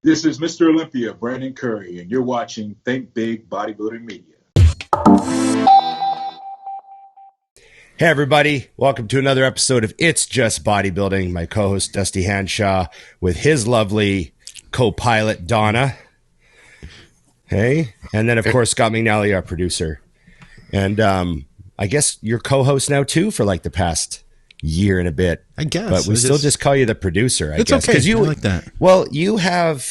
This is Mr. Olympia, Brandon Curry, and you're watching Think Big Bodybuilding Media. Hey, everybody. Welcome to another episode of It's Just Bodybuilding. My co-host, Dusty Hanshaw, with his lovely co-pilot, Donna. Hey. And then, of course, Scott McNally, our producer. And I guess you're co-host now, too, for like the past year and a bit. I guess. But we still just call you the producer, I guess. It's okay. I like that. Well, you have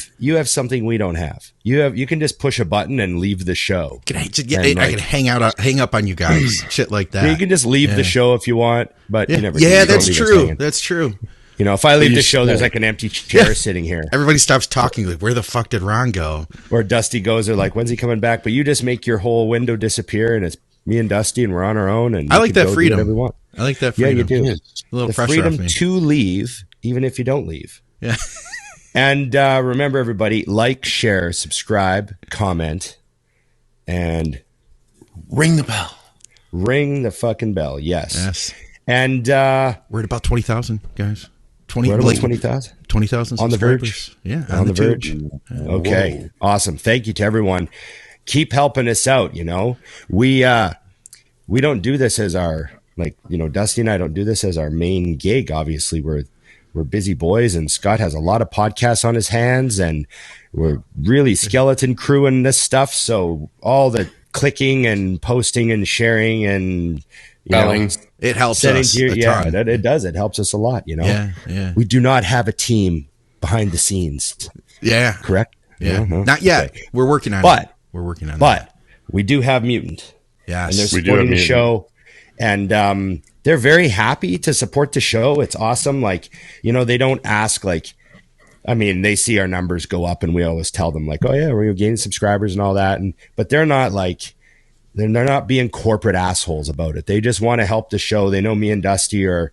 something we don't have. You can just push a button and leave the show. I can hang up on you guys, shit like that. You can just leave the show if you want, but you never. Yeah, that's true. That's true. You know, if I leave the show, there's like an empty chair sitting here. Everybody stops talking. Like, where the fuck did Ron go? Or Dusty goes, or like, when's he coming back? But you just make your whole window disappear, and it's me and Dusty, and we're on our own. And I like that freedom. We want. I like that freedom. Yeah, you do. A little the pressure freedom to leave, even if you don't leave. Yeah. And remember, everybody, like, share, subscribe, comment, and ring the bell. Ring the fucking bell. Yes. And we're at about 20,000, guys. 20,000. 20,000 on the verge. Yeah, on the verge. Okay, whoa. Awesome. Thank you to everyone. Keep helping us out. You know, we don't do this as our Dusty and I don't do this as our main gig. Obviously, we're busy boys, and Scott has a lot of podcasts on his hands, and we're really skeleton crewing this stuff. So all the clicking and posting and sharing and it helps us. It does. It helps us a lot. You know, we do not have a team behind the scenes. Yeah, correct. Yeah, not yet. Okay. We're working on it. We're working on it. But we do have Mutant. Yes, and they're supporting the show, and they're very happy to support the show. It's awesome. Like, you know, they don't ask, like, I mean, they see our numbers go up, and we always tell them, like, oh yeah, we're gaining subscribers and all that, but they're not like. They're not being corporate assholes about it. They just want to help the show. They know me and Dusty are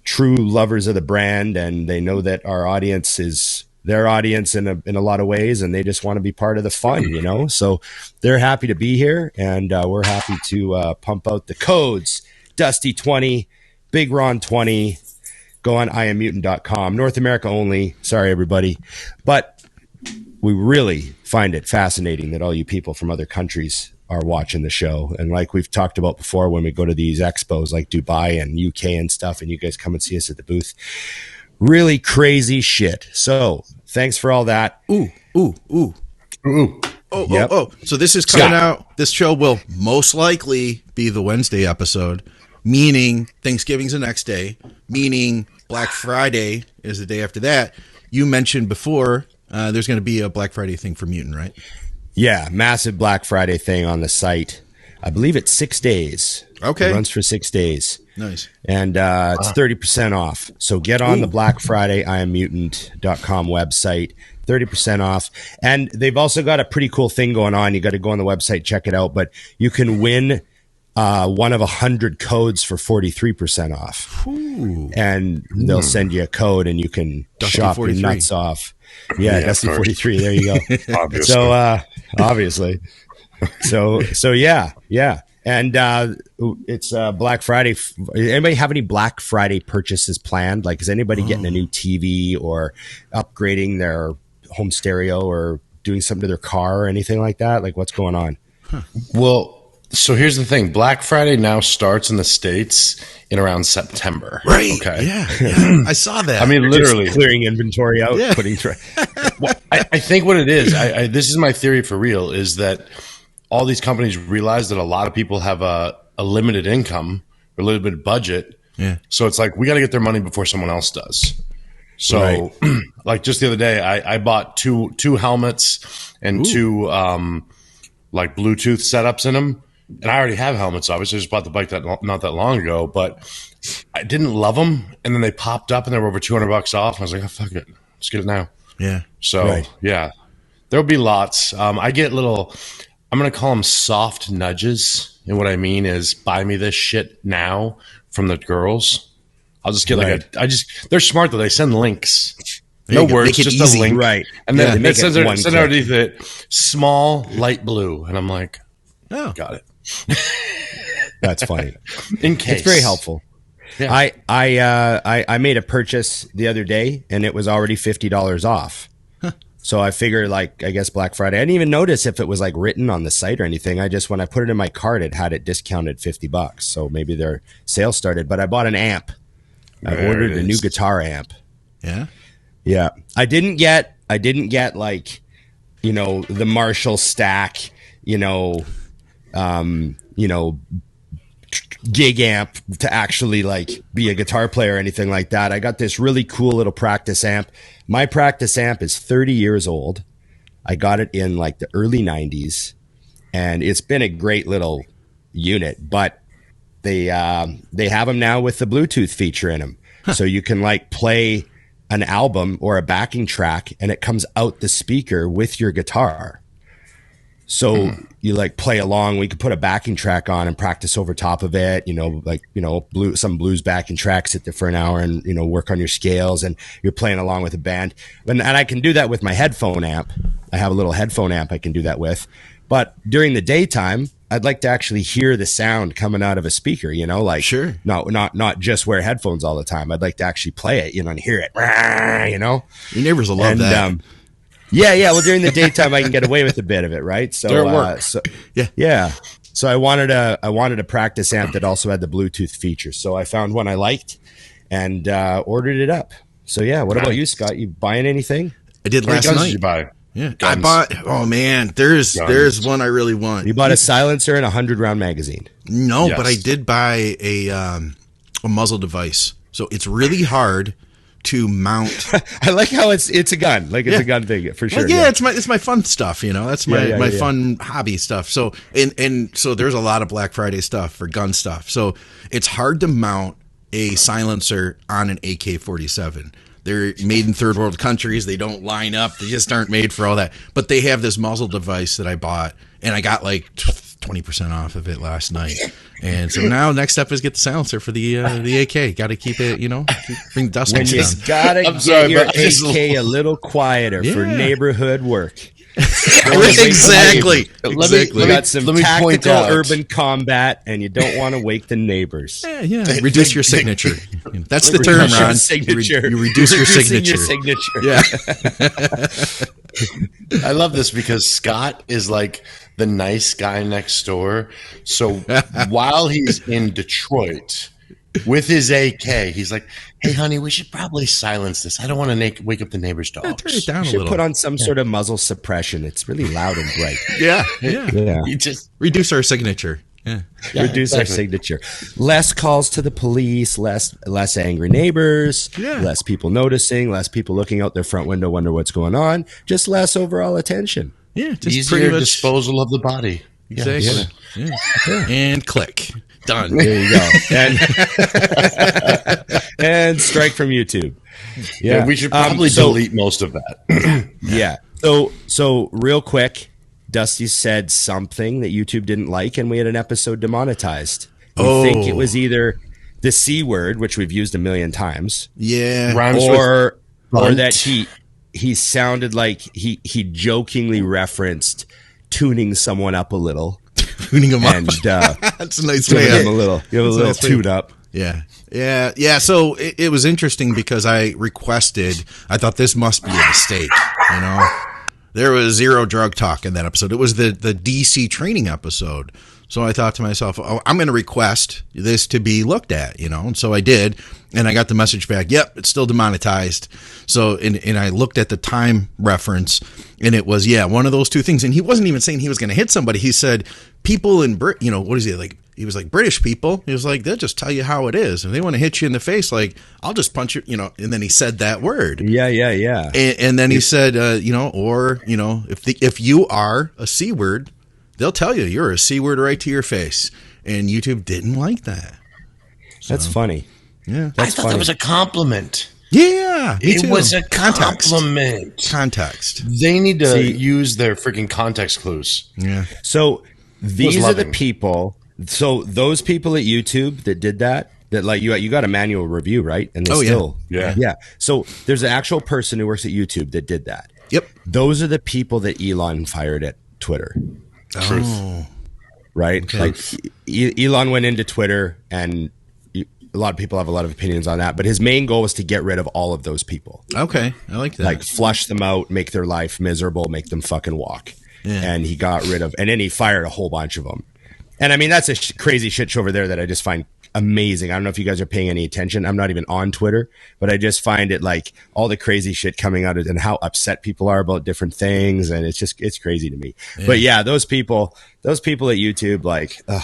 true lovers of the brand, and they know that our audience is their audience in a lot of ways, and they just want to be part of the fun, you know? So they're happy to be here, and we're happy to pump out the codes. Dusty20, Big Ron 20. Go on IamMutant.com. North America only. Sorry, everybody. But we really find it fascinating that all you people from other countries are watching the show. And like we've talked about before, when we go to these expos like Dubai and UK and stuff, and you guys come and see us at the booth, really crazy shit. So thanks for all that. Ooh. Yep. So this is coming out. This show will most likely be the Wednesday episode, meaning Thanksgiving's the next day, meaning Black Friday is the day after that. You mentioned before, there's going to be a Black Friday thing for Mutant, right? Yeah, massive Black Friday thing on the site. I believe it's 6 days. Okay. It runs for 6 days. Nice. And it's 30% off. So get on the Black Friday IamMutant.com website, 30% off. And they've also got a pretty cool thing going on. You got to go on the website, check it out. But you can win one of 100 codes for 43% off. Ooh. And they'll send you a code, and you can shop your nuts off. Yeah, Dusty 43. There you go. Obviously. So obviously. So yeah. And it's Black Friday. Anybody have any Black Friday purchases planned? Like, is anybody getting a new TV or upgrading their home stereo or doing something to their car or anything like that? Like, what's going on? Well, so here's the thing. Black Friday now starts in the States in around September. Right. Okay. Yeah. I saw that. I mean, literally. Just clearing inventory out, putting... Well, I think what it is, this is my theory for real, is that all these companies realize that a lot of people have a limited income or a limited budget. Yeah. So it's like, we got to get their money before someone else does. So like just the other day, I bought two helmets and two like Bluetooth setups in them. And I already have helmets, obviously. I just bought the bike not that long ago, but I didn't love them. And then they popped up and they were over $200 off. And I was like, oh, fuck it. Let's get it now. Yeah. So, yeah, there'll be lots. I get little, I'm going to call them soft nudges. And what I mean is buy me this shit now from the girls. I'll just get they're smart though. They send links. No words, just easy. a link. Right. And then it says underneath it, small, light blue. And I'm like, oh, got it. That's funny. In case. It's very helpful. Yeah. I made a purchase the other day and it was already $50 off. So I figured, like, I guess Black Friday, I didn't even notice if it was like written on the site or anything. I just, when I put it in my cart, it had it discounted $50. So maybe their sale started, but I bought an amp. I ordered a new guitar amp. Yeah. Yeah. I didn't get like, you know, the Marshall stack, gig amp to actually like be a guitar player or anything like that. I got this really cool little practice amp. My practice amp is 30 years old. I got it in like the early 90s and it's been a great little unit, but they have them now with the Bluetooth feature in them. So you can like play an album or a backing track and it comes out the speaker with your guitar. So you like play along. We could put a backing track on and practice over top of it, some blues backing tracks, sit there for an hour and, work on your scales and you're playing along with a band. And I can do that with my headphone amp. I have a little headphone amp I can do that with. But during the daytime, I'd like to actually hear the sound coming out of a speaker, Sure. Not just wear headphones all the time. I'd like to actually play it, and hear it, Your neighbors will love that. Yeah. Well, during the daytime, I can get away with a bit of it, right? So, yeah. So I wanted a practice amp that also had the Bluetooth feature. So I found one I liked and ordered it up. So yeah, what about you, Scott? You buying anything? I did last What guns night. did you buy? Yeah, Guns. I bought. Oh man, there's one I really want. You bought a silencer and a 100-round magazine. No, Yes. but I did buy a muzzle device. So it's really hard to mount. I like how it's a gun, like it's a gun thing for sure. Well, it's my fun stuff, That's my Yeah. fun hobby stuff. So and so there's a lot of Black Friday stuff for gun stuff. So it's hard to mount a silencer on an AK-47. They're made in third world countries. They don't line up. They just aren't made for all that. But they have this muzzle device that I bought, and I got like 20% off of it last night. And so now next step is get the silencer for the AK. Got to keep it, bring the dust When down. you gotta get sorry, your but I just- AK a little quieter for Yeah. neighborhood work. Exactly. You got some let me point tactical out- urban combat, and you don't want to wake the neighbors. Yeah. Reduce your signature. That's the term, Reduce your Ron. signature. You reduce your Reducing signature. your signature. Yeah. I love this because Scott is like the nice guy next door. So while he's in Detroit with his AK, he's like, "Hey, honey, we should probably silence this. I don't want to wake up the neighbor's dogs." Turn it down a You should little. put on some sort of muzzle suppression. It's really loud and bright. Yeah. Yeah. He just Reduce our signature. Yeah. Reduce our exactly. signature. Less calls to the police, less angry neighbors, Yeah. less people noticing, less people looking out their front window, wonder what's going on, just less overall attention. Yeah. Just easier pretty much. disposal of the body. Exactly. Yeah. And click. Done. There you go. And strike from YouTube. Yeah, we should probably delete most of that. Yeah. So real quick, Dusty said something that YouTube didn't like, and we had an episode demonetized. We think it was either the C word, which we've used a million times, Yeah. Rhymes or bunt. that he sounded like he jokingly referenced tuning someone up a little, Tuning them up. and That's a nice giving way. him a little nice way. tune up. Yeah. So it was interesting because I thought this must be a mistake. There was zero drug talk in that episode. It was the DC training episode. So I thought to myself, I'm going to request this to be looked at, And so I did. And I got the message back. Yep, it's still demonetized. So, and I looked at the time reference, and it was, one of those two things. And he wasn't even saying he was going to hit somebody. He said, people in what is he like? He was like, British people. He was like, they'll just tell you how it is. If they want to hit you in the face, like, I'll just punch you, And then he said that word. Yeah. And then he said, if you are a C word, they'll tell you you're a C word right to your face. And YouTube didn't like that. That's funny. Yeah. That's I thought funny. that was a compliment. Yeah. me It too. was a context. compliment. Context. They need to See- use their freaking context clues. Yeah. So these are the loving. people. So those people at YouTube that did that like you got a manual review, right? And they Yeah. So there's an actual person who works at YouTube that did that. Yep. Those are the people that Elon fired at Twitter, Oh. right? Like Elon went into Twitter and a lot of people have a lot of opinions on that, but his main goal was to get rid of all of those people. Okay. I like that. Like flush them out, make their life miserable, make them fucking walk. Yeah. And he got rid of, and then he fired a whole bunch of them. And I mean, that's a crazy shit show over there that I just find amazing. I don't know if you guys are paying any attention. I'm not even on Twitter, but I just find it like all the crazy shit coming out of it and how upset people are about different things. And it's crazy to me. Yeah. But yeah, those people at YouTube, like, ugh.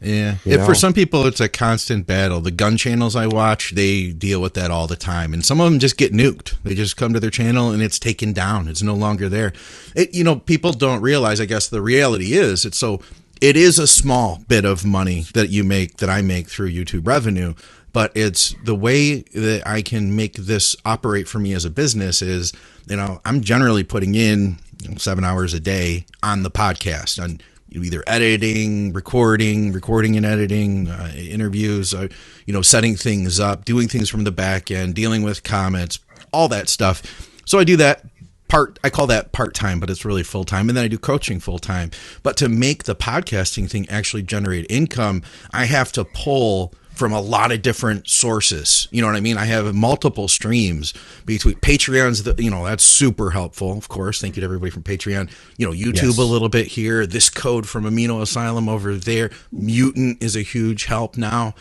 Yeah. For some people, it's a constant battle. The gun channels I watch, they deal with that all the time. And some of them just get nuked. They just come to their channel and it's taken down. It's no longer there. People don't realize, I guess the reality is, it is a small bit of money that I make through YouTube revenue, but it's the way that I can make this operate for me as a business is, I'm generally putting in 7 hours a day on the podcast, on either editing, recording and editing, interviews, setting things up, doing things from the back end, dealing with comments, all that stuff. So I do that. I call that part-time, but it's really full-time. And then I do coaching full-time. But to make the podcasting thing actually generate income, I have to pull from a lot of different sources. You know what I mean? I have multiple streams between Patreon's, that's super helpful. Of course. Thank you to everybody from Patreon. YouTube yes. A little bit here, this code from Amino Asylum over there. Mutant is a huge help now.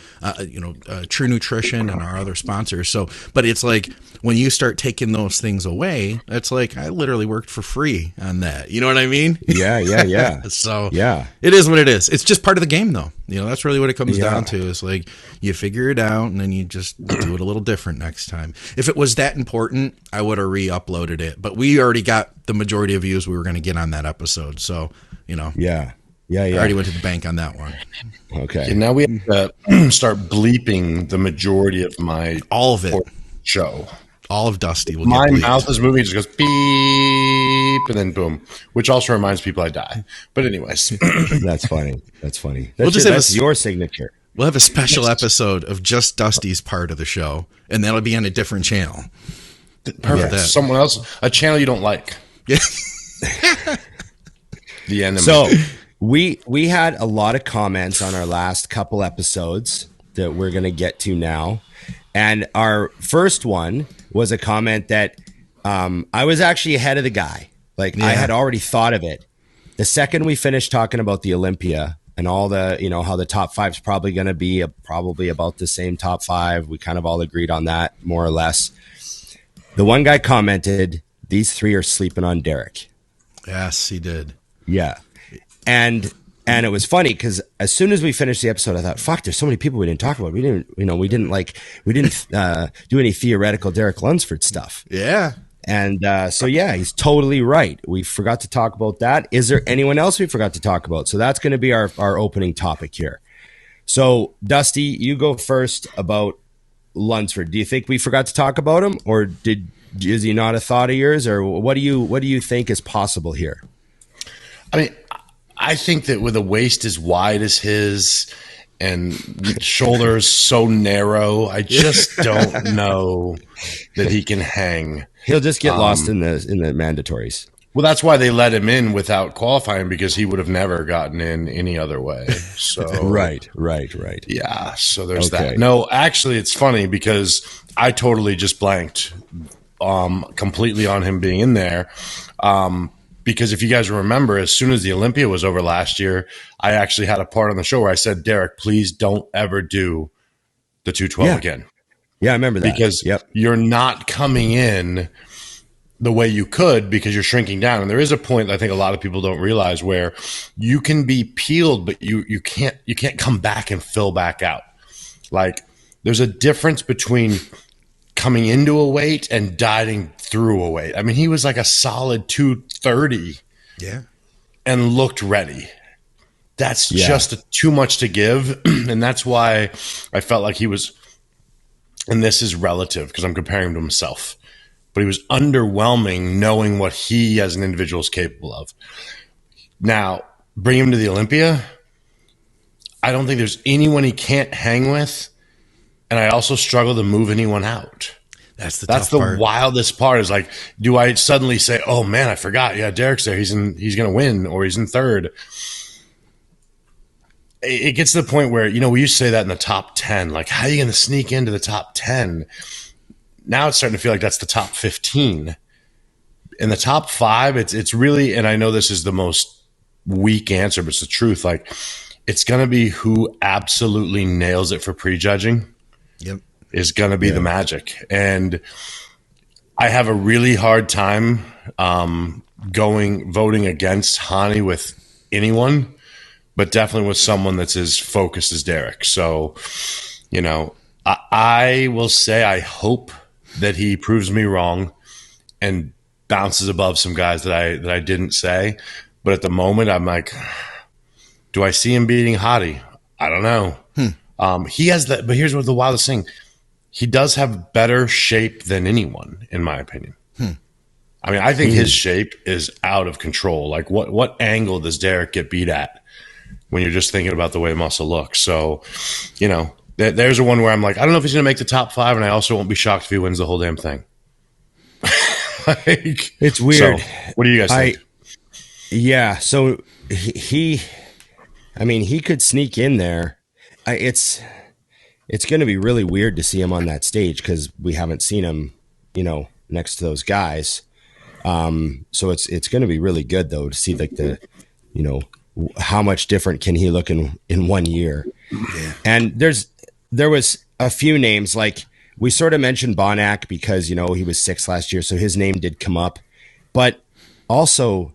True Nutrition and our other sponsors. So, but it's like when you start taking those things away, it's like I literally worked for free on that. You know what I mean? Yeah. So yeah, it is what it is. It's just part of the game though. That's really what it comes down to. Is like you figure it out and then you just do it a little different next time. If it was that important, I would have re-uploaded it. But we already got the majority of views we were going to get on that episode. So, Yeah. I already went to the bank on that one. Okay. And now we have to start bleeping the majority of all of it show. All of Dusty will my get bleeped. mouth is moving, it just goes beep and then boom, which also reminds people I die. But anyways, that's funny. That's your signature. We'll have a special episode of just Dusty's part of the show, and that'll be on a different channel. Perfect. Yeah. Someone else, a channel you don't like. Yeah. The enemy. So we had a lot of comments on our last couple episodes that we're going to get to now. And our first one was a comment that I was actually ahead of the guy. Like I had already thought of it. The second we finished talking about the Olympia and all the, how the top five is probably going to be probably about the same top five. We kind of all agreed on that more or less. The one guy commented, "These three are sleeping on Derek." Yes, he did. Yeah. And it was funny because as soon as we finished the episode, I thought, fuck, there's so many people we didn't talk about. We didn't do any theoretical Derek Lunsford stuff. Yeah. And so, he's totally right. We forgot to talk about that. Is there anyone else we forgot to talk about? So that's going to be our opening topic here. So, Dusty, you go first about Lunsford. Do you think we forgot to talk about him, or is he not a thought of yours, or what do you think is possible here? I mean, I think that with a waist as wide as his and shoulders so narrow, I just don't know that he can hang. He'll just get lost in the mandatories. Well, that's why they let him in without qualifying, because he would have never gotten in any other way. So right. Yeah, so there's that. No, actually, it's funny because I totally just blanked completely on him being in there. Because if you guys remember, as soon as the Olympia was over last year, I actually had a part on the show where I said, Derek, please don't ever do the 212 again. Yeah, I remember that. Because you're not coming in the way you could because you're shrinking down. And there is a point I think a lot of people don't realize where you can be peeled, but you can't come back and fill back out. Like there's a difference between coming into a weight and dieting through a weight. I mean, he was like a solid 230 and looked ready. That's just too much to give. And that's why I felt like he was, and this is relative because I'm comparing him to himself, but he was underwhelming knowing what he as an individual is capable of. Now, bring him to the Olympia. I don't think there's anyone he can't hang with. And I also struggle to move anyone out. That's the wildest part is like, do I suddenly say, oh man, I forgot. Yeah, Derek's there. He's going to win, or he's in third. it gets to the point where, we used to say that in the top 10, like, how are you going to sneak into the top 10? Now it's starting to feel like that's the top 15. In the top 5, it's really, and I know this is the most weak answer, but it's the truth. Like, it's going to be who absolutely nails it for prejudging. Yep. Is going to be the magic. And I have a really hard time voting against Hani with anyone, but definitely with someone that's as focused as Derek. So, I will say I hope that he proves me wrong and bounces above some guys that I didn't say. But at the moment, I'm like, do I see him beating Hottie? I don't know. He has that, but here's what the wildest thing. He does have better shape than anyone, in my opinion. I mean, I think his shape is out of control. Like, what angle does Derek get beat at when you're just thinking about the way muscle looks? So, there's a one where I'm like, I don't know if he's going to make the top 5, and I also won't be shocked if he wins the whole damn thing. It's weird. So, what do you guys think? Yeah, so he could sneak in there. It's going to be really weird to see him on that stage because we haven't seen him, next to those guys. So it's going to be really good though to see like how much different can he look in 1 year. Yeah. And there was a few names, like we sort of mentioned Bonac because, he was 6 last year. So his name did come up, but also,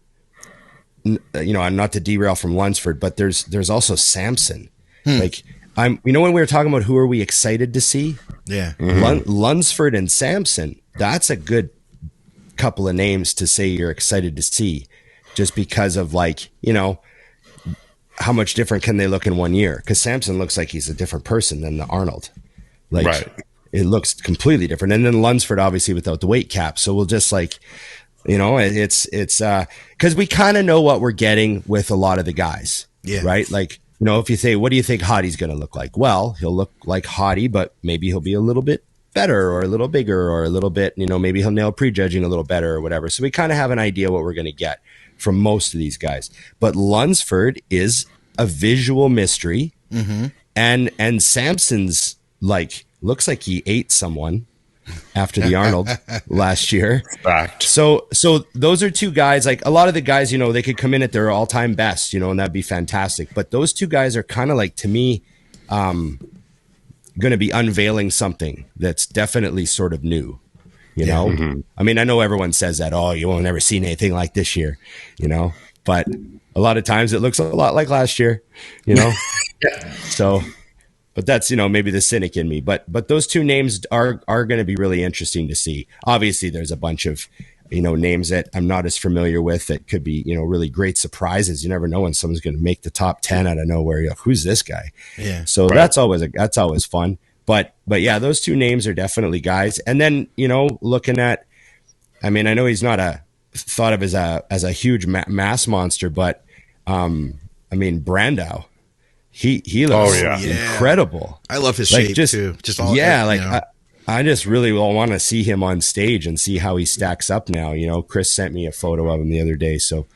not to derail from Lunsford, but there's also Samson. Like, when we were talking about who are we excited to see? Yeah. Lunsford and Samson, that's a good couple of names to say you're excited to see just because of how much different can they look in 1 year? Because Samson looks like he's a different person than the Arnold. Like, right. It looks completely different. And then Lunsford, obviously, without the weight cap. So we'll just it's because we kind of know what we're getting with a lot of the guys. Yeah. Right. Like, if you say, what do you think Hottie's going to look like? Well, he'll look like Hottie, but maybe he'll be a little bit better or a little bigger or a little bit, maybe he'll nail prejudging a little better or whatever. So we kind of have an idea what we're going to get from most of these guys. But Lunsford is a visual mystery. Mm-hmm. And Samson's looks like he ate someone after the Arnold last year. Fact. So those are two guys, like a lot of the guys, they could come in at their all-time best, and that'd be fantastic. But those two guys are kind of like, to me, going to be unveiling something that's definitely sort of new, know? Mm-hmm. I mean, I know everyone says that, you won't ever see anything like this year, but a lot of times it looks a lot like last year, Yeah. So... But that's, maybe the cynic in me. But those two names are going to be really interesting to see. Obviously, there's a bunch of, names that I'm not as familiar with that could be, really great surprises. You never know when someone's going to make the top 10 out of nowhere. You're like, who's this guy? Yeah. So right. That's always fun. But yeah, those two names are definitely guys. And then, looking at, I know he's not thought of as a huge mass monster, but Brandau. He looks incredible. I love his shape too. I just really want to see him on stage and see how he stacks up now. Chris sent me a photo of him the other day, so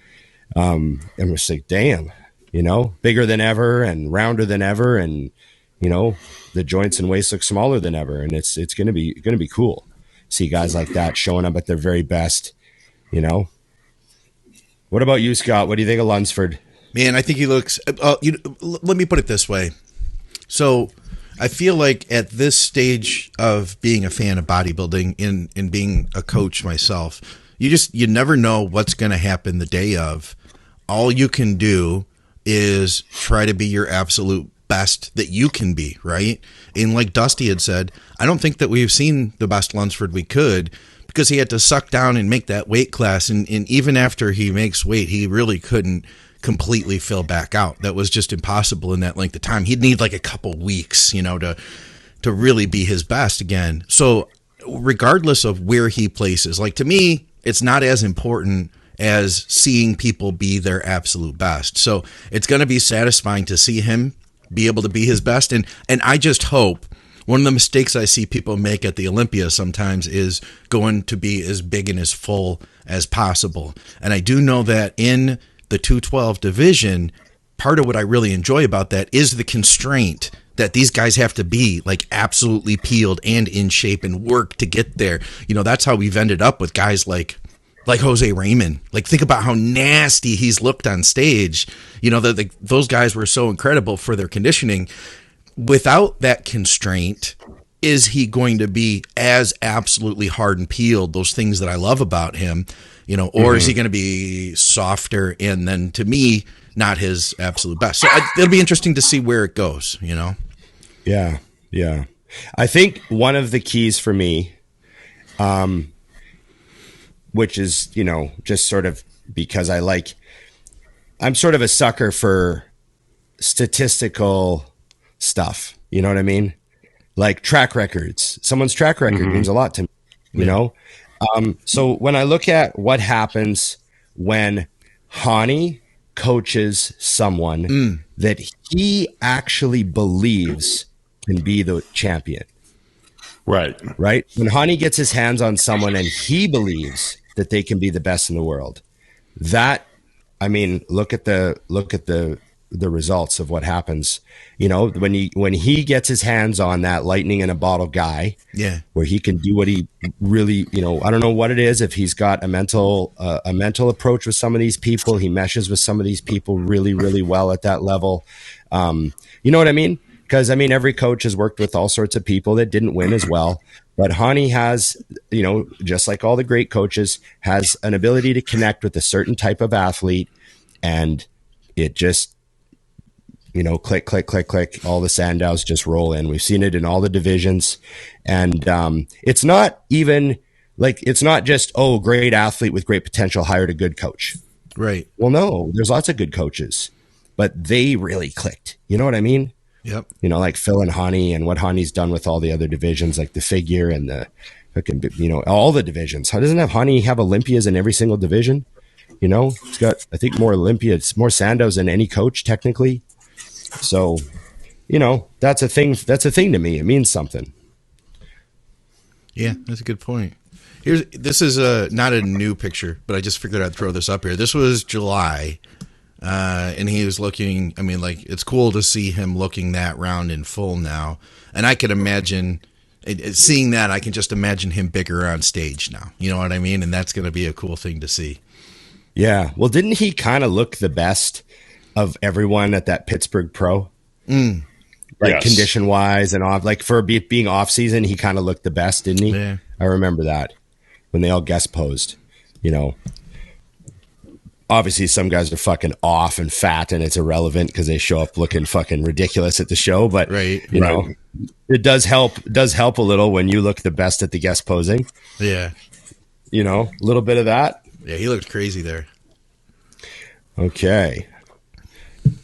I'm just like, damn, bigger than ever and rounder than ever, and the joints and waist look smaller than ever, and it's gonna be cool. See guys like that showing up at their very best. What about you, Scott? What do you think of Lunsford? Man, I think he looks let me put it this way. So I feel like at this stage of being a fan of bodybuilding and being a coach myself, you never know what's going to happen the day of. All you can do is try to be your absolute best that you can be, right? And like Dusty had said, I don't think that we've seen the best Lunsford we could, because he had to suck down and make that weight class. And even after he makes weight, he really couldn't completely fill back out. That was just impossible in that length of time. He'd need like a couple weeks, to really be his best again. So regardless of where he places, like, to me, it's not as important as seeing people be their absolute best. So it's going to be satisfying to see him be able to be his best. And I just hope one of the mistakes I see people make at the Olympia sometimes is going to be as big and as full as possible. And I do know that in the 212 division, part of what I really enjoy about that is the constraint that these guys have to be like absolutely peeled and in shape and work to get there. You know, that's how we've ended up with guys like Jose Raymond. Like, think about how nasty he's looked on stage. You know, those guys were so incredible for their conditioning. Without that constraint, is he going to be as absolutely hard and peeled, those things that I love about him, you know, or is he going to be softer and then, to me, not his absolute best? So it'll be interesting to see where it goes, you know? Yeah, yeah. I think one of the keys for me, which is, you know, just sort of because I'm sort of a sucker for statistical stuff. You know what I mean? Like track records. Someone's track record means a lot to me, you know? So when I look at what happens when Hani coaches someone that he actually believes can be the champion. Right. Right. When Hani gets his hands on someone and he believes that they can be the best in the world, that, I mean, look at the results of what happens. You know, when he gets his hands on that lightning in a bottle guy, where he can do what he really, you know, I don't know what it is. If he's got a mental approach with some of these people, he meshes with some of these people really, really well at that level. You know what I mean? Because, I mean, every coach has worked with all sorts of people that didn't win as well. But Hani has, you know, just like all the great coaches, has an ability to connect with a certain type of athlete, and it just, you know, click, click, click, click. All the Sandows just roll in. We've seen it in all the divisions. And it's not even like, it's not just, oh, great athlete with great potential hired a good coach. Right. Well, no, there's lots of good coaches, but they really clicked. You know what I mean? Yep. You know, like Phil and Hani, and what Hani's done with all the other divisions, like the figure and the, you know, all the divisions. How doesn't Hani have Olympias in every single division? You know, he's got, I think, more Olympias, more Sandows than any coach technically. So, you know, that's a thing. That's a thing to me. It means something. Yeah, that's a good point. This is not a new picture, but I just figured I'd throw this up here. This was July. And he was looking, I mean, like, it's cool to see him looking that round in full now. And I could imagine, seeing that, I can just imagine him bigger on stage now. You know what I mean? And that's going to be a cool thing to see. Yeah. Well, didn't he kind of look the best of everyone at that Pittsburgh Pro? Like, yes. Condition-wise and off. Like, for being off-season, he kind of looked the best, didn't he? Yeah. I remember that when they all guest posed, you know. Obviously, some guys are fucking off and fat, and it's irrelevant because they show up looking fucking ridiculous at the show. But you know, it does help. Does help a little when you look the best at the guest posing. Yeah, you know, a little bit of that. Yeah, he looked crazy there. Okay,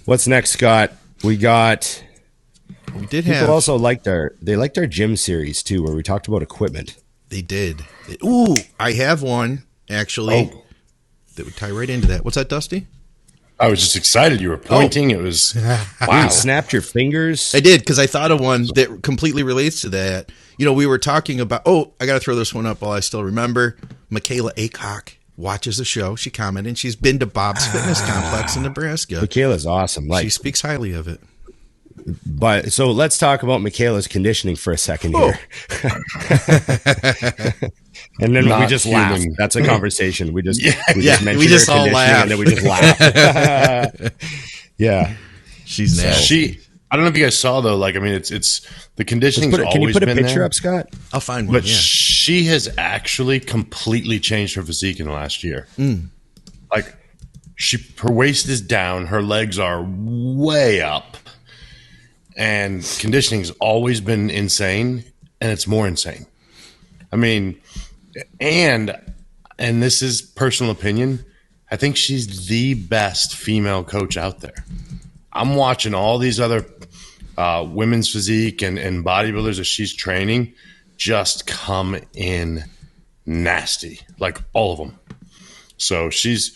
what's next, Scott? We did people have also liked our gym series too, where we talked about equipment. They did. Ooh, I have one actually. Oh. That would tie right into that. What's that, Dusty? I was just excited. You were pointing. It was wow. You snapped your fingers. I did, because I thought of one that completely relates to that. You know, we were talking about. Oh, I got to throw this one up while I still remember. Michaela Aycock watches the show. She commented, and she's been to Bob's Fitness Complex in Nebraska. Michaela's awesome. Like, she speaks highly of it. But so let's talk about Michaela's conditioning for a second here. And then we just laugh. That's a conversation. We just all laugh, and then we just laugh. Yeah, she's nasty. I don't know if you guys saw though. Like, I mean, it's the conditioning's always been there. Can you put a picture up, Scott? I'll find one. But she has actually completely changed her physique in the last year. Like, her waist is down, her legs are way up, and conditioning's always been insane, and it's more insane. I mean. And this is personal opinion, I think she's the best female coach out there. I'm watching all these other women's physique and bodybuilders that she's training just come in nasty, like all of them. So she's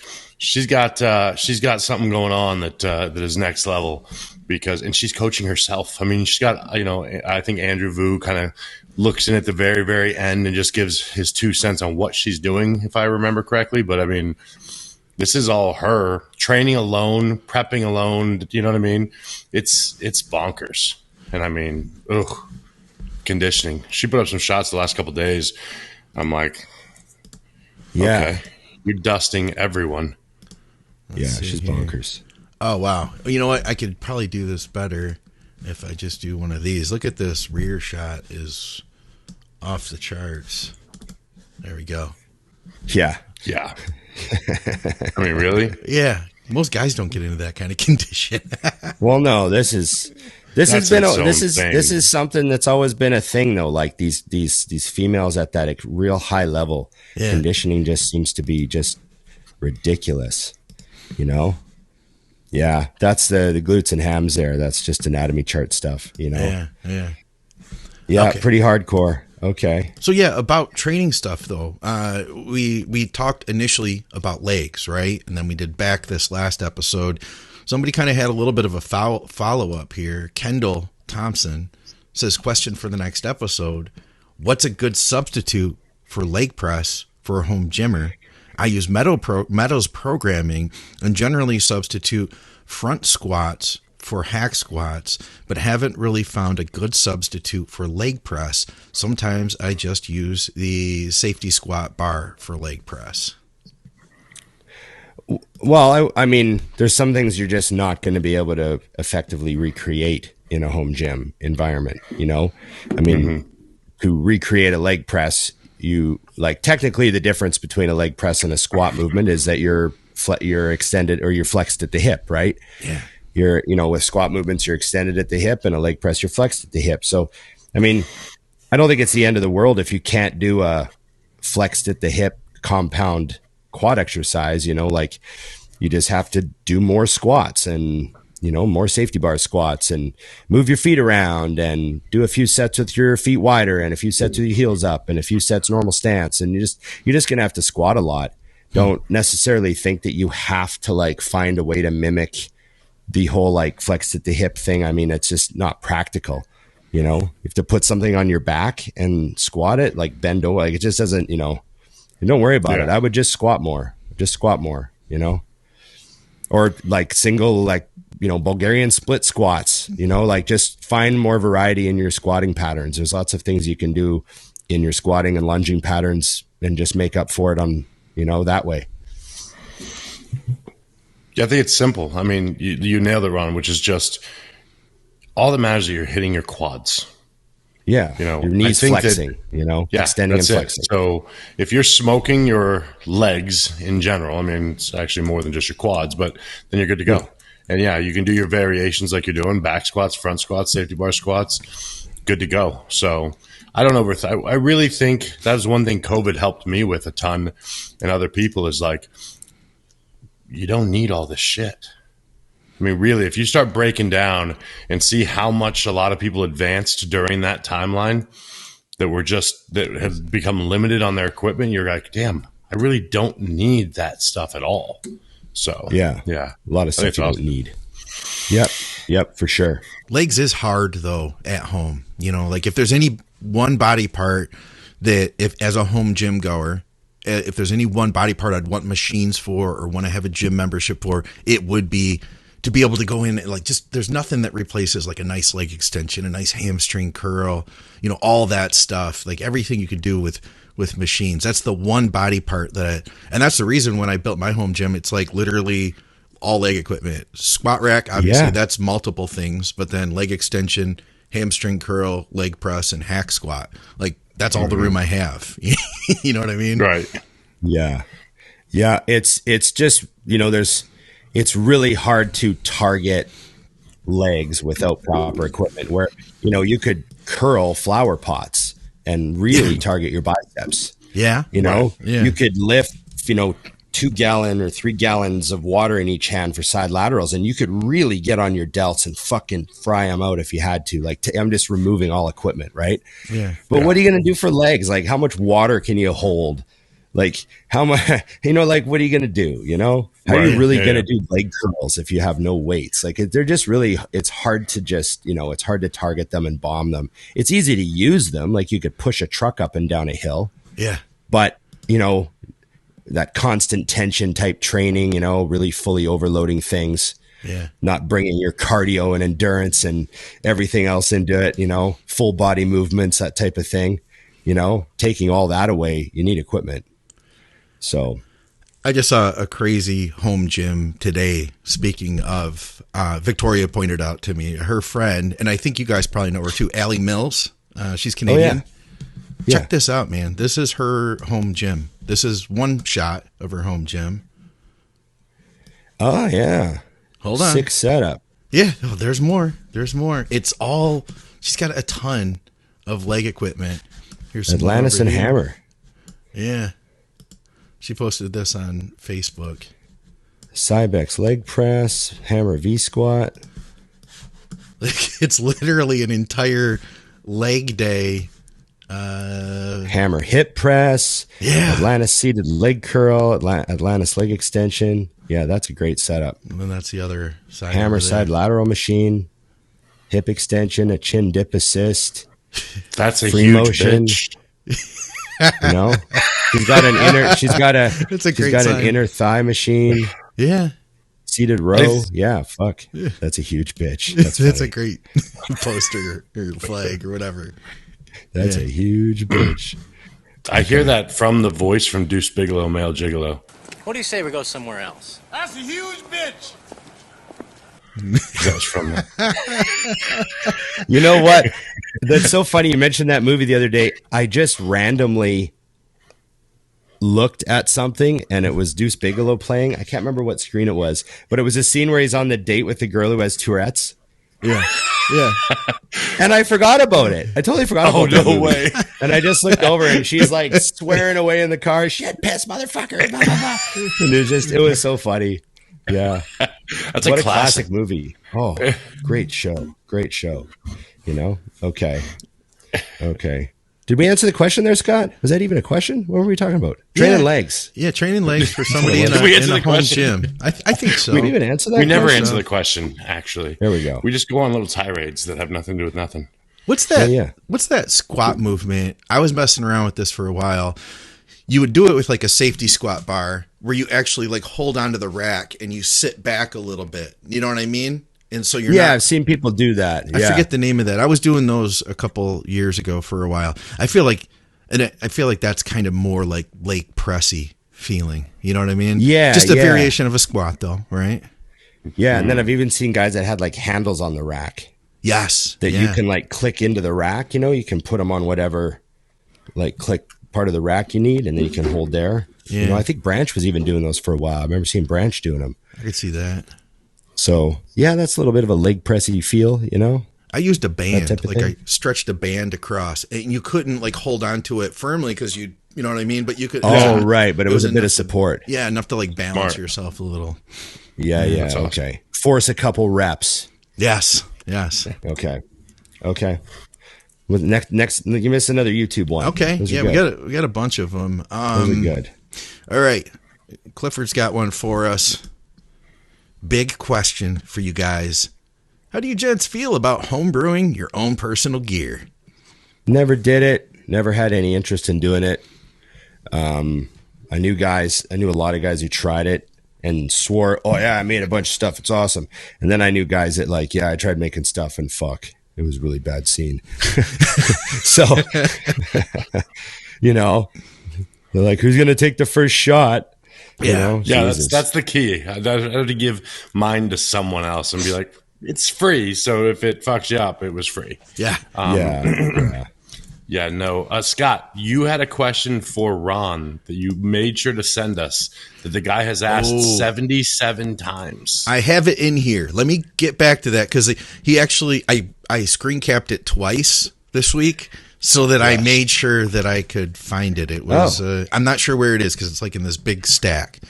got something going on that is next level, and she's coaching herself. I mean, she's got, you know, I think Andrew Vu kind of looks in at the very, very end and just gives his 2 cents on what she's doing, if I remember correctly. But I mean, This is all her training alone, prepping alone. You know what I mean? It's bonkers. And I mean, conditioning. She put up some shots the last couple of days. I'm like, yeah, okay, you're dusting everyone. She's bonkers. Oh, wow. You know what? I could probably do this better if I just do one of these. Look at this rear shot is off the charts. There we go. Yeah. Yeah. I mean, really? Yeah. Most guys don't get into that kind of condition. Well, no, this is something that's always been a thing though. Like these females at that real high level conditioning just seems to be just ridiculous, you know? Yeah. That's the glutes and hams there. That's just anatomy chart stuff, you know? Yeah. Okay. Pretty hardcore. Okay. So yeah, about training stuff though, we talked initially about legs, right? And then we did back this last episode. Somebody kind of had a little bit of a follow up here. Kendall Thompson says, question for the next episode: what's a good substitute for leg press for a home gymmer? I use Meadows programming and generally substitute front squats for hack squats, but haven't really found a good substitute for leg press. Sometimes I just use the safety squat bar for leg press. Well, I mean, there's some things you're just not going to be able to effectively recreate in a home gym environment, you know? I mean, to recreate a leg press, you like technically the difference between a leg press and a squat movement is that you're extended or you're flexed at the hip, right? Yeah. With squat movements, you're extended at the hip, and a leg press, you're flexed at the hip. So, I mean, I don't think it's the end of the world if you can't do a flexed at the hip compound quad exercise, you know, like you just have to do more squats and, you know, more safety bar squats and move your feet around and do a few sets with your feet wider and a few sets with your heels up and a few sets normal stance. And you're just going to have to squat a lot. Don't necessarily think that you have to like find a way to mimic the whole like flex at the hip thing. I mean, it's just not practical, you know. You have to put something on your back and squat it, like bend over. Like it just doesn't, you know, and don't worry about it. I would just squat more, you know, or like single, like, you know, Bulgarian split squats, you know, like just find more variety in your squatting patterns. There's lots of things you can do in your squatting and lunging patterns and just make up for it on, you know, that way. Yeah, I think it's simple. I mean, you nailed it, Ron, which is just all that matters is that you're hitting your quads. Yeah, you know, your knees flexing, you know, extending and flexing. So if you're smoking your legs in general, I mean, it's actually more than just your quads, but then you're good to go. Yeah. And yeah, you can do your variations like you're doing, back squats, front squats, safety bar squats, good to go. So I don't overthink. I really think that is one thing COVID helped me with a ton and other people is like, you don't need all this shit. I mean, really, if you start breaking down and see how much a lot of people advanced during that timeline that have become limited on their equipment, you're like, damn, I really don't need that stuff at all. So yeah, a lot of stuff you don't need. Yep, for sure. Legs is hard though at home. You know, like if there's any one body part that if as a home gym goer, if there's any one body part I'd want machines for or want to have a gym membership for, it would be to be able to go in and like just there's nothing that replaces like a nice leg extension, a nice hamstring curl, you know, all that stuff, like everything you could do with machines. That's the one body part and that's the reason when I built my home gym, it's like literally all leg equipment. Squat rack, obviously that's multiple things, but then leg extension, hamstring curl, leg press, and hack squat. Like that's all the room I have. You know what I mean? Right. Yeah. It's just, you know, it's really hard to target legs without proper equipment where, you know, you could curl flower pots and really target your biceps. Yeah. You know, you could lift, you know, 2 gallon or 3 gallons of water in each hand for side laterals. And you could really get on your delts and fucking fry them out if you had to. Like, I'm just removing all equipment, right? Yeah. But what are you going to do for legs? Like, how much water can you hold? Like, how much, you know, like, what are you going to do? You know, how are you really going to do leg curls if you have no weights? Like, they're just really, it's hard to just, you know, it's hard to target them and bomb them. It's easy to use them. Like, you could push a truck up and down a hill. Yeah. But, you know, that constant tension type training, you know, really fully overloading things. Yeah. Not bringing your cardio and endurance and everything else into it, you know, full body movements, that type of thing, you know, taking all that away, you need equipment. So I just saw a crazy home gym today. Speaking of, Victoria pointed out to me, her friend, and I think you guys probably know her too, Allie Mills. She's Canadian. Check this out, man. This is her home gym. This is one shot of her home gym. Oh, yeah. Hold on. Sick setup. Yeah. Oh, there's more. There's more. It's all, she's got a ton of leg equipment. Here's some Atlantis and Hammer. Yeah. She posted this on Facebook. Cybex leg press, Hammer V squat. It's literally an entire leg day. Hammer hip press. Yeah. Atlantis seated leg curl. Atlantis leg extension. Yeah, that's a great setup. And then that's the other side. Hammer side lateral machine. Hip extension, a chin dip assist. That's a free huge motion. bitch. You know, she's got an inner. She's got sign. an inner thigh machine. Yeah. Seated row. Yeah, fuck. That's a huge bitch. That's a great poster or flag or whatever. That's a huge bitch. I hear that from the voice from Deuce Bigalow, Male Gigolo. What do you say we go somewhere else? That's a huge bitch. That's from that. You know what? That's so funny. You mentioned that movie the other day. I just randomly looked at something and it was Deuce Bigalow playing. I can't remember what screen it was, but it was a scene where he's on the date with the girl who has Tourette's. Yeah. Yeah. And I forgot about it. I totally forgot about it. Oh, no way. And I just looked over and she's like swearing away in the car. Shit, piss, motherfucker. Blah, blah, blah. And it was so funny. Yeah. That's what a classic movie. Oh, great show. Great show. You know? Okay. Did we answer the question there, Scott? Was that even a question? What were we talking about? Training legs. Yeah, training legs for somebody in we a answer the home question? gym. I think so. We didn't even answer that. We never question? answer the question, actually. There we go. We just go on little tirades that have nothing to do with nothing. What's that? Yeah. What's that squat movement? I was messing around with this for a while. You would do it with like a safety squat bar where you actually like hold onto the rack and you sit back a little bit. You know what I mean? And so you're I've seen people do that. I forget the name of that. I was doing those a couple years ago for a while. I feel like that's kind of more like leg pressy feeling. You know what I mean? Yeah. Just a variation of a squat though, right? Yeah. And then I've even seen guys that had like handles on the rack. Yes. That you can like click into the rack, you know, you can put them on whatever, like click part of the rack you need and then you can hold there. Yeah. You know, I think Branch was even doing those for a while. I remember seeing Branch doing them. I could see that. So yeah, that's a little bit of a leg pressy feel, you know? I used a band, like thing. I stretched a band across and you couldn't like hold on to it firmly because you know what I mean? But you could. Oh, right. But it was a bit of support. Yeah. Enough to like balance yourself a little. Yeah. Awesome. Okay. Force a couple reps. Yes. Okay. With next, give us another YouTube one. Okay. Those Yeah. We got a bunch of them. Those are good. All right. Clifford's got one for us. Big question for you guys. How do you gents feel about home brewing your own personal gear? Never did it. Never had any interest in doing it. I knew a lot of guys who tried it and swore, oh yeah, I made a bunch of stuff. It's awesome. And then I knew guys that like, yeah, I tried making stuff and fuck. It was a really bad scene. So, you know, they're like, who's going to take the first shot? You know? Yeah, Jesus. that's the key. I have to give mine to someone else and be like, it's free. So if it fucks you up, it was free. Yeah. Yeah, no. Scott, you had a question for Ron that you made sure to send us that the guy has asked 77 times. I have it in here. Let me get back to that because he actually, I screen capped it twice this week so that I made sure that I could find it. It was, I'm not sure where it is because it's like in this big stack,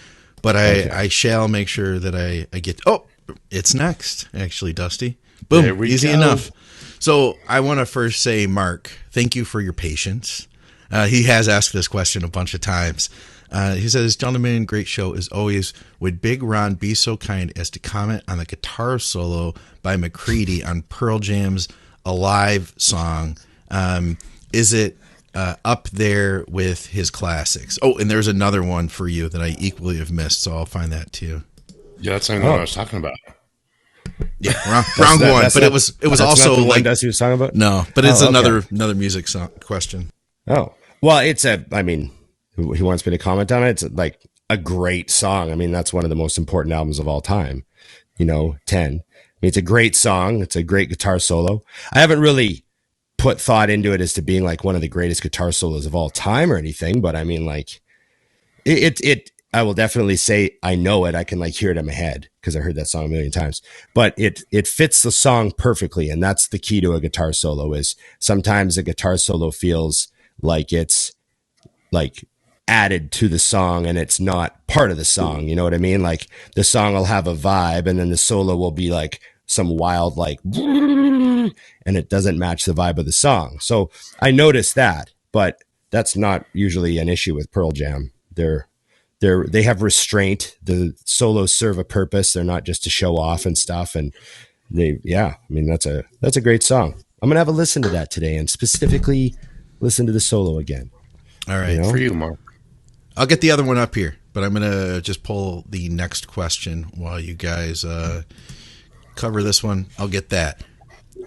but I shall make sure that I get, it's next, actually, Dusty. Boom, easy enough. So I want to first say, Mark, thank you for your patience. He has asked this question a bunch of times. He says, gentlemen, great show as always. Would Big Ron be so kind as to comment on the guitar solo by McCready on Pearl Jam's Alive song? Is it up there with his classics. Oh, and there's another one for you that I equally have missed, so I'll find that too. Yeah, that's not what I was talking about. Yeah, wrong one. But it was also not the like Dusty was talking about. No, but it's okay. another music song question. Oh well, I mean, he wants me to comment on it. It's like a great song. I mean, that's one of the most important albums of all time. 10. I mean, it's a great song. It's a great guitar solo. I haven't really put thought into it as to being like one of the greatest guitar solos of all time or anything, but I mean, like I will definitely say I know it. I can like hear it in my head because I heard that song a million times, but it fits the song perfectly. And that's the key to a guitar solo is sometimes a guitar solo feels like it's like added to the song and it's not part of the song. You know what I mean? Like the song will have a vibe and then the solo will be like some wild, like, and it doesn't match the vibe of the song. So I noticed that, but that's not usually an issue with Pearl Jam. They have restraint. The solos serve a purpose. They're not just to show off and stuff. And I mean, that's a great song. I'm going to have a listen to that today and specifically listen to the solo again. All right. For you, Mark. I'll get the other one up here, but I'm going to just pull the next question while you guys cover this one. I'll get that.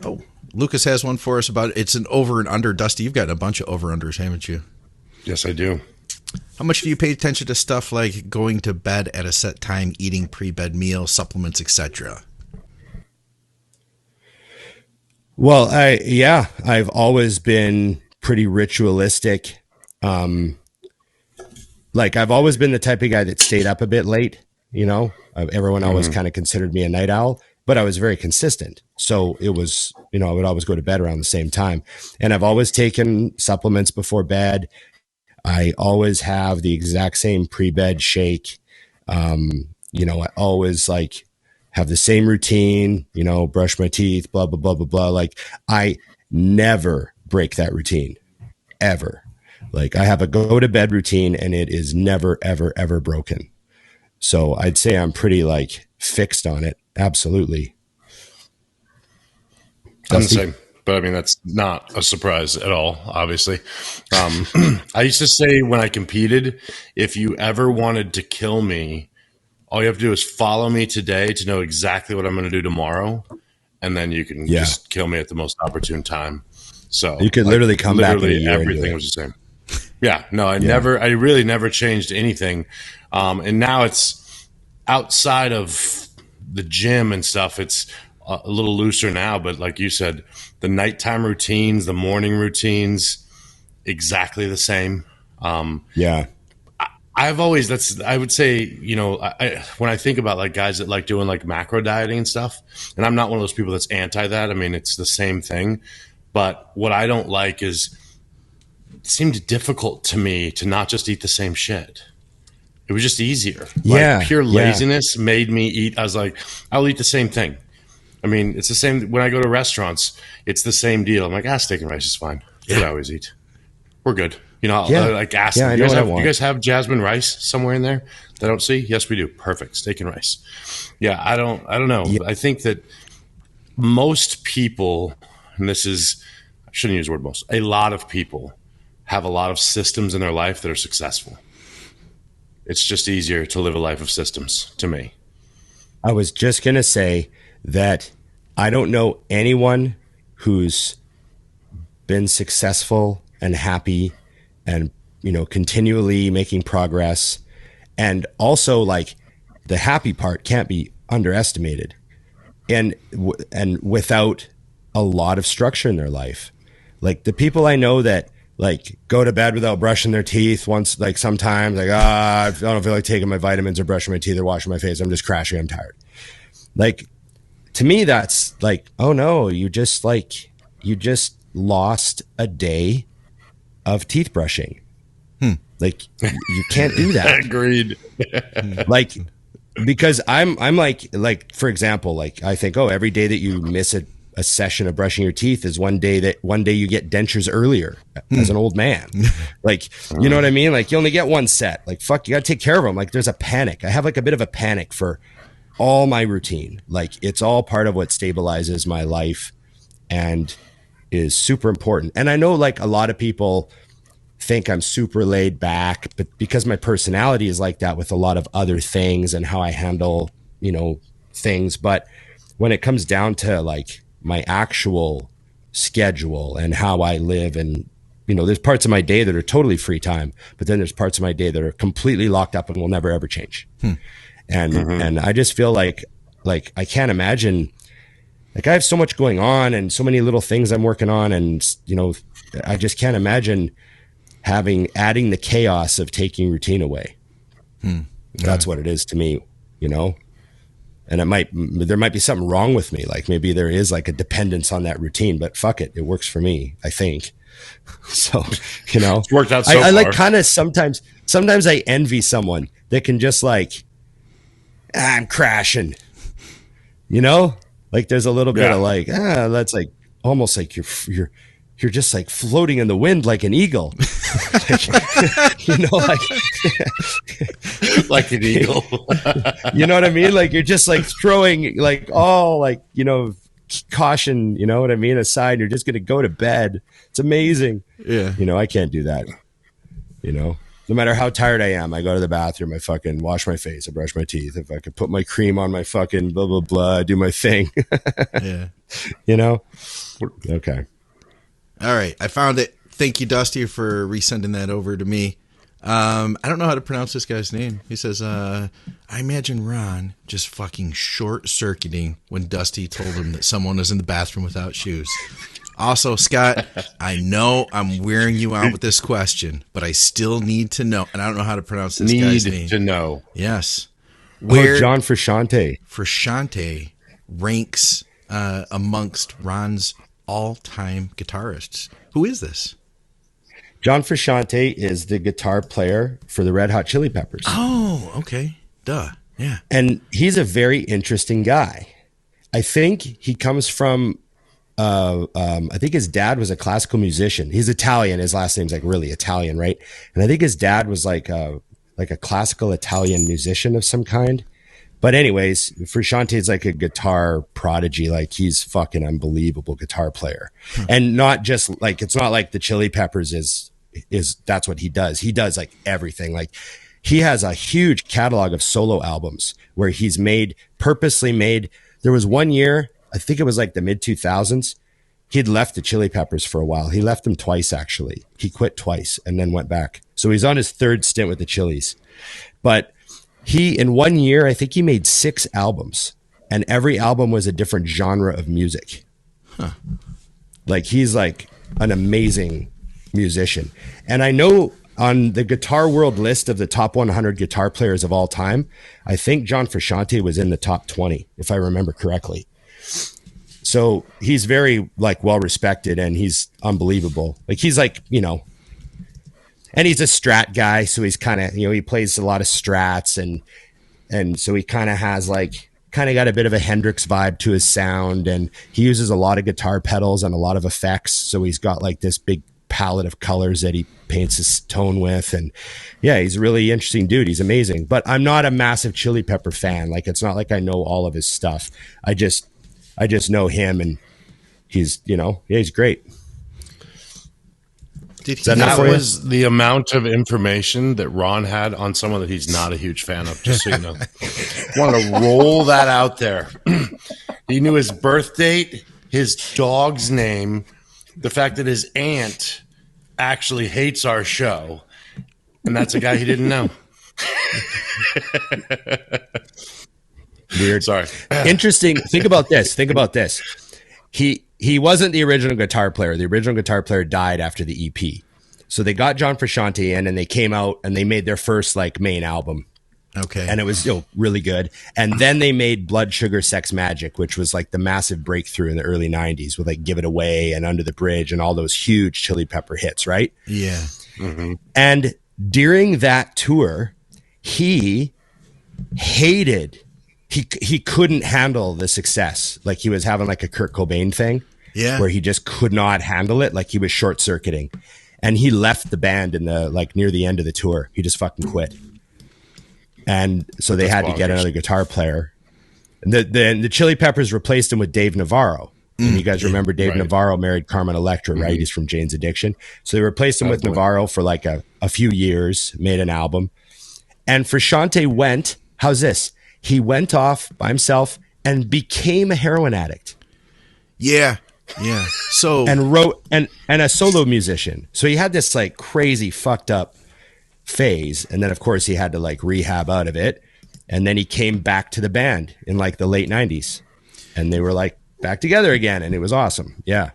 Oh, Lucas has one for us about it's an over and under. Dusty, you've got a bunch of over-unders, haven't you? Yes, I do. How much do you pay attention to stuff like going to bed at a set time, eating pre-bed meals, supplements, etc.? Well, I've always been pretty ritualistic. Like I've always been the type of guy that stayed up a bit late, everyone always kind of considered me a night owl, but I was very consistent. So it was, I would always go to bed around the same time. And I've always taken supplements before bed. I always have the exact same pre-bed shake. I always like have the same routine, brush my teeth, blah, blah, blah, blah, blah. Like I never break that routine ever. Like I have a go to bed routine and it is never, ever, ever broken. So I'd say I'm pretty like fixed on it. Absolutely. I'm the same. But I mean, that's not a surprise at all, obviously. I used to say when I competed, if you ever wanted to kill me, all you have to do is follow me today to know exactly what I'm going to do tomorrow. And then you can just kill me at the most opportune time. So you could literally come back. Everything was the same. Yeah, no, I really never changed anything. And now it's outside of the gym and stuff. It's a little looser now, but like you said, the nighttime routines, the morning routines, exactly the same. I've always, I would say, when I think about like guys that like doing like macro dieting and stuff, and I'm not one of those people that's anti that. I mean, it's the same thing, but what I don't like is it seemed difficult to me to not just eat the same shit. It was just easier. Like pure laziness made me eat. I was like, I'll eat the same thing. I mean, it's the same when I go to restaurants. It's the same deal. I'm like, steak and rice is fine. That's what I always eat. We're good. I like ask. Yeah, you guys have jasmine rice somewhere in there that I don't see? Yes, we do. Perfect. Steak and rice. Yeah, I don't know. Yeah. I think that most people, and I shouldn't use the word most, a lot of people have a lot of systems in their life that are successful. It's just easier to live a life of systems to me. I was just going to say that I don't know anyone who's been successful and happy and, continually making progress. And also like the happy part can't be underestimated and without a lot of structure in their life. Like the people I know that like go to bed without brushing their teeth once, like sometimes like, I don't feel like taking my vitamins or brushing my teeth or washing my face. I'm just crashing. I'm tired. Like to me, that's like, oh no, you just lost a day of teeth brushing. Like you can't do that. Agreed. Like, because I'm like, for example, like I think, every day that you miss a session of brushing your teeth is one day you get dentures earlier as an old man. Like, you know what I mean? Like you only get one set. Like, fuck, you got to take care of them. Like there's a panic. I have like a bit of a panic for all my routine. Like it's all part of what stabilizes my life and is super important. And I know like a lot of people think I'm super laid back, but because my personality is like that with a lot of other things and how I handle, you know, things. But when it comes down to like my actual schedule and how I live, and, you know, there's parts of my day that are totally free time, but then there's parts of my day that are completely locked up and will never ever change. And I just feel like I can't imagine, like I have so much going on and so many little things I'm working on, and, you know, I just can't imagine adding the chaos of taking routine away. That's what it is to me, you know. And there might be something wrong with me. Like maybe there is like a dependence on that routine, but fuck it. It works for me, I think. So, you know, it's worked out so I far. like kind of sometimes I envy someone that can just like, I'm crashing, you know, like there's a little bit of like, that's like almost like you're just like floating in the wind like an eagle. You know, like an eagle. You know what I mean? Like you're just like throwing like all like, you know, caution, you know what I mean, aside. You're just going to go to bed. It's amazing. Yeah. You know, I can't do that. You know, no matter how tired I am, I go to the bathroom, I fucking wash my face, I brush my teeth. If I could put my cream on my fucking blah, blah, blah, I do my thing. Yeah. You know? Okay. All right, I found it. Thank you, Dusty, for resending that over to me. I don't know how to pronounce this guy's name. He says, I imagine Ron just fucking short-circuiting when Dusty told him that someone was in the bathroom without shoes. Also, Scott, I know I'm wearing you out with this question, but I still need to know, and I don't know how to pronounce this guy's name. Need to know. Yes. Where John Frusciante. Frusciante ranks amongst Ron's all-time guitarists. Who is this? John Frusciante is the guitar player for the Red Hot Chili Peppers. Oh, okay. Duh. Yeah. And he's a very interesting guy. I think he comes from, I think his dad was a classical musician. He's Italian. His last name's like really Italian, right? And I think his dad was like a classical Italian musician of some kind. But anyways, Frusciante is like a guitar prodigy. Like he's fucking unbelievable guitar player. And not just like, it's not like the Chili Peppers is that's what he does. He does like everything. Like he has a huge catalog of solo albums where he's purposely made. There was one year, I think it was like the mid 2000s. He'd left the Chili Peppers for a while. He left them twice, actually. He quit twice and then went back. So he's on his third stint with the Chili's. But in 1 year, I think he made 6 albums, and every album was a different genre of music. Like he's like an amazing musician. And I know on the Guitar World list of the top 100 guitar players of all time, I think John Frusciante was in the top 20, if I remember correctly. So he's very like well respected, and he's unbelievable. Like he's like, you know, and he's a Strat guy, so he's kind of, you know, he plays a lot of Strats, and so he kind of has like, kind of got a bit of a Hendrix vibe to his sound, and he uses a lot of guitar pedals and a lot of effects, so he's got like this big palette of colors that he paints his tone with, and yeah, he's a really interesting dude. He's amazing, but I'm not a massive Chili Pepper fan. Like it's not like I know all of his stuff. I just know him, and he's, you know, yeah, he's great. That was the amount of information that Ron had on someone that he's not a huge fan of, just so you know. Want to roll that out there. He knew his birth date, his dog's name, the fact that his aunt actually hates our show, and that's a guy he didn't know. Weird. Sorry. Interesting. Think about this. He wasn't the original guitar player. The original guitar player died after the EP. So they got John Frusciante in, and they came out and they made their first like main album. Okay. And it was really good. And then they made Blood Sugar Sex Magic, which was like the massive breakthrough in the early 90s with like Give It Away and Under the Bridge and all those huge Chili Pepper hits, right? Yeah. Mm-hmm. And during that tour, he couldn't handle the success. Like he was having like a Kurt Cobain thing, where he just could not handle it. Like he was short circuiting, and he left the band in the like near the end of the tour. He just fucking quit, and so they had to get another guitar player. And the Chili Peppers replaced him with Dave Navarro, And you guys remember Dave Navarro married Carmen Electra, right? He's from Jane's Addiction. So they replaced him with Navarro for like a few years, made an album. And Frusciante went, how's this? He went off by himself and became a heroin addict. Yeah. Yeah. So and wrote and a solo musician. So he had this like crazy fucked up phase. And then of course he had to like rehab out of it. And then he came back to the band in like the late 90s. And they were like back together again. And it was awesome. Yeah.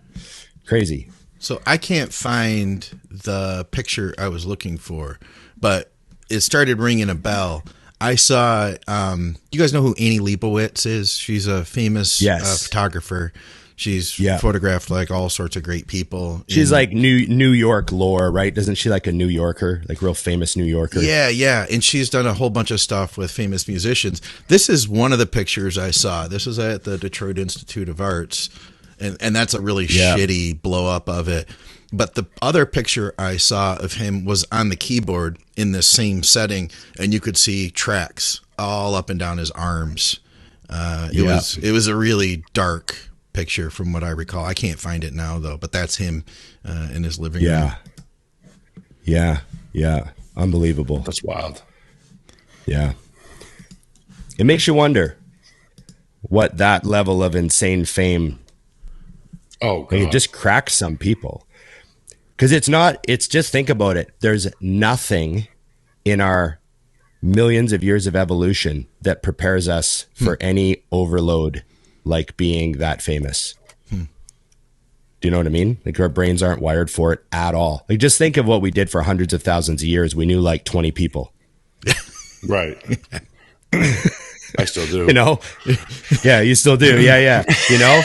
Crazy. So I can't find the picture I was looking for, but it started ringing a bell. I saw, you guys know who Annie Leibovitz is? She's a famous photographer. She's photographed like all sorts of great people. She's like New York lore, right? Doesn't she like a New Yorker, like real famous New Yorker? Yeah, yeah. And she's done a whole bunch of stuff with famous musicians. This is one of the pictures I saw. This is at the Detroit Institute of Arts. And that's a really shitty blow up of it. But the other picture I saw of him was on the keyboard in the same setting. And you could see tracks all up and down his arms. It was a really dark picture from what I recall. I can't find it now though, but that's him in his living room. Yeah. Unbelievable. That's wild. Yeah. It makes you wonder what that level of insane fame it just cracks some people. Because it's just think about it. There's nothing in our millions of years of evolution that prepares us for any overload like being that famous. Do you know what I mean? Like our brains aren't wired for it at all. Like just think of what we did for hundreds of thousands of years. We knew like 20 people. Right. I still do. You know? Yeah, you still do. Yeah. You know?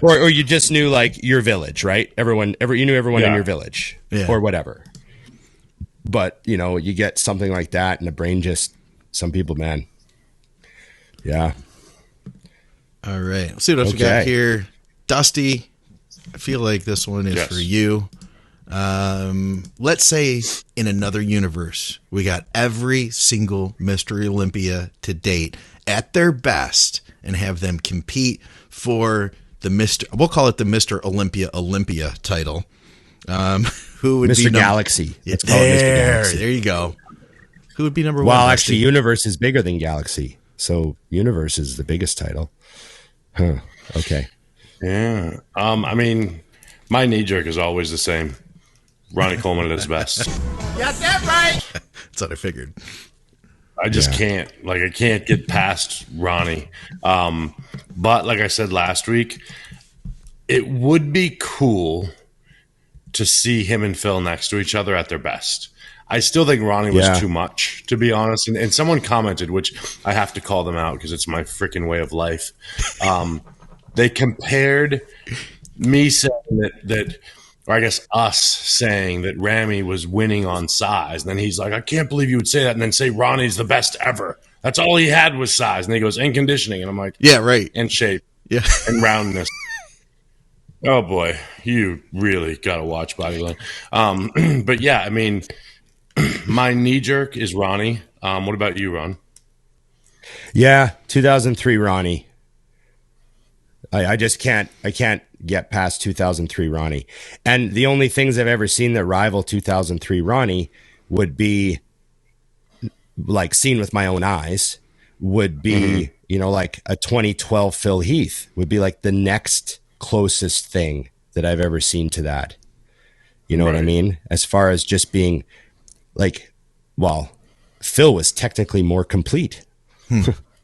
Or you just knew like your village, right? You knew everyone in your village or whatever. But, you know, you get something like that and the brain just, some people, man. Yeah. All right. Let's see what else we got here. Dusty, I feel like this one is for you. Let's say in another universe, we got every single Mr. Olympia to date at their best and have them compete for the we'll call it the Mr. Olympia title. Who would Mr. be Galaxy? Let's call it Mr. Galaxy. There you go. Who would be number one? Well, actually, Universe is bigger than Galaxy. So Universe is the biggest title. Huh. Okay. Yeah. I mean, my knee jerk is always the same. Ronnie Coleman at his best. Got that right. That's what I figured. I just can't. Like, I can't get past Ronnie. But like I said last week, it would be cool to see him and Phil next to each other at their best. I still think Ronnie was too much, to be honest. And someone commented, which I have to call them out because it's my freaking way of life. They compared me saying that, or I guess us saying that Ramy was winning on size. And then he's like, I can't believe you would say that. And then say Ronnie's the best ever. That's all he had was size. And he goes, and conditioning. And I'm like, yeah, right. And shape. Yeah. And roundness. Oh, boy. You really got to watch bodybuilding. But, yeah, I mean, my knee jerk is Ronnie. What about you, Ron? Yeah, 2003 Ronnie. I just can't get past 2003 Ronnie. And the only things I've ever seen that rival 2003 Ronnie would be like seen with my own eyes would be, you know, like a 2012 Phil Heath would be like the next closest thing that I've ever seen to that. You know what I mean? As far as just being like, well, Phil was technically more complete.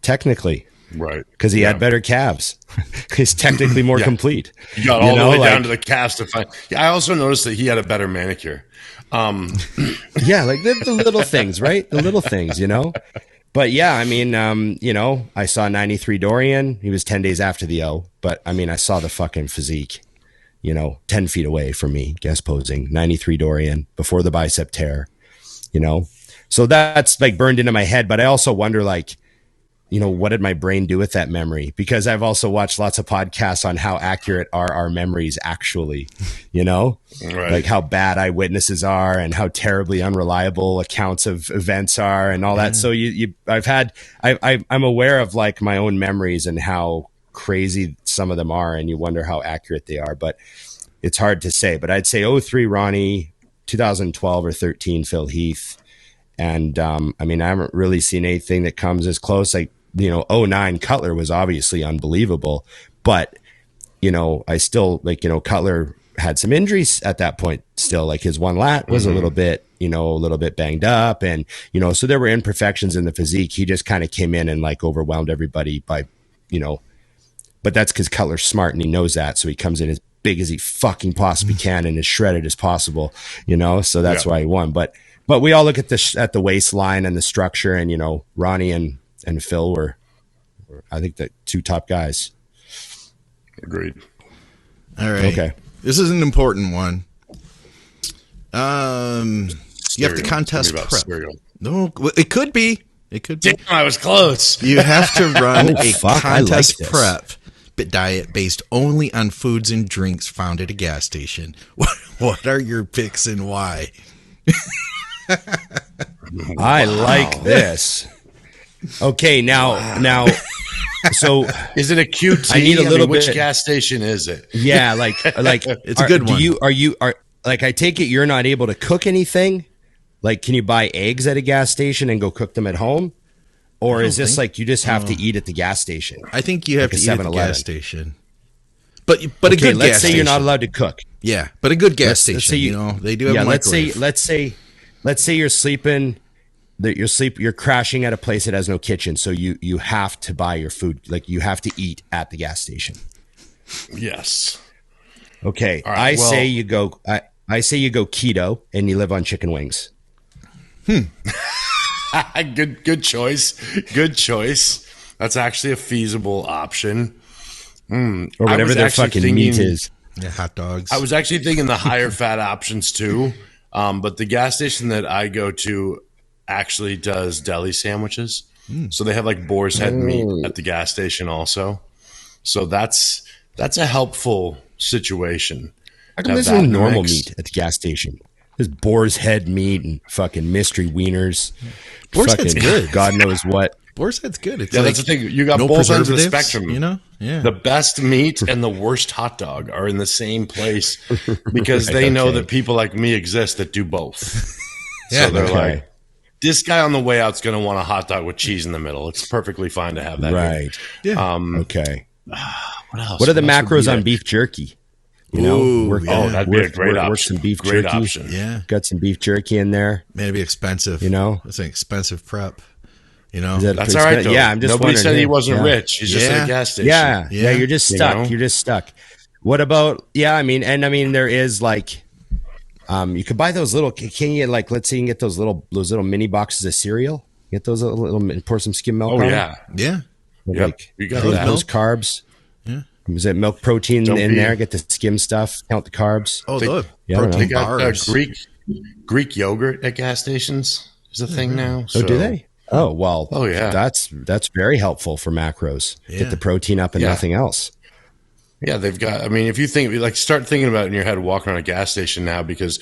Technically. Right. Because he had better calves. He's technically more complete. You got all the way down to the calves to find. Yeah, I also noticed that he had a better manicure. Yeah, like the little things, right? The little things, you know? But yeah, I mean, you know, I saw 93 Dorian. He was 10 days after the O. But I mean, I saw the fucking physique, you know, 10 feet away from me, guest posing. 93 Dorian before the bicep tear, you know? So that's like burned into my head. But I also wonder, like, you know, what did my brain do with that memory? Because I've also watched lots of podcasts on how accurate are our memories actually, you know, like how bad eyewitnesses are and how terribly unreliable accounts of events are and all that. So I'm aware of like my own memories and how crazy some of them are, and you wonder how accurate they are, but it's hard to say. But I'd say 03 Ronnie, 2012 or 13 Phil Heath. And I mean, I haven't really seen anything that comes as close. Like, 09 Cutler was obviously unbelievable, but I still Cutler had some injuries at that point still. Like his one lat was a little bit banged up, and so there were imperfections in the physique. He just kind of came in and like overwhelmed everybody by but that's because Cutler's smart and he knows that, so he comes in as big as he fucking possibly can and as shredded as possible, so that's why he won. But we all look at the waistline and the structure, and Ronnie and Phil were I think the two top guys. Agreed. All right. Okay. This is an important one. You have to contest prep. Cereal. No, it could be. It could be. Damn, I was close. You have to run a contest prep diet based only on foods and drinks found at a gas station. What are your picks and why? I like this. Okay, now. So is it a QT? I need a little bit. Which gas station is it? Yeah, like it's a good one. Are I take it you're not able to cook anything? Like, can you buy eggs at a gas station and go cook them at home? Or is this like you just have to eat at the gas station? I think you have to eat at the gas station. But a good gas station. Let's say you're not allowed to cook. Yeah, but a good gas station. They do have a microwave. Let's say you're sleeping. You're crashing at a place that has no kitchen, so you have to buy your food. Like, you have to eat at the gas station. Yes. Okay. Right, I say you go keto and you live on chicken wings. Good choice. Good choice. That's actually a feasible option. Or whatever their fucking meat is. Yeah, hot dogs. I was actually thinking the higher fat options too. But the gas station that I go to actually does deli sandwiches. So they have like boar's head meat at the gas station also. So that's a helpful situation. How come there's no normal meat at the gas station? There's boar's head meat and fucking mystery wieners. Boar's head's good. God knows what. Boar's head's good. It's that's the thing. You got both ends of the spectrum. Yeah. The best meat and the worst hot dog are in the same place because they know that people like me exist that do both. So they're like, this guy on the way out's going to want a hot dog with cheese in the middle. It's perfectly fine to have that. Right. Yeah. Okay. What else? What are the macros on beef jerky? That'd be a great option. Work some beef great jerky. Option. Yeah. Got some beef jerky in there. Man, it'd be expensive. It's an expensive prep. That's all right, though. Yeah, I'm just Nobody said he wasn't rich. He's just at a gas station. Yeah, you're just stuck. You're just stuck. What about, there is like, you could buy those little, can you like, let's say you can get those little mini boxes of cereal. Get those little, pour some skim milk on yeah. Yeah. Like, you got those carbs. Yeah. Was it milk protein in there? Get the skim stuff, count the carbs. Oh, they got Greek yogurt at gas stations is a thing now. So. Oh, do they? Oh, well. Oh, yeah. That's very helpful for macros. Yeah. Get the protein up and nothing else. Yeah, they've got, if you think, like, start thinking about it in your head walking around a gas station now because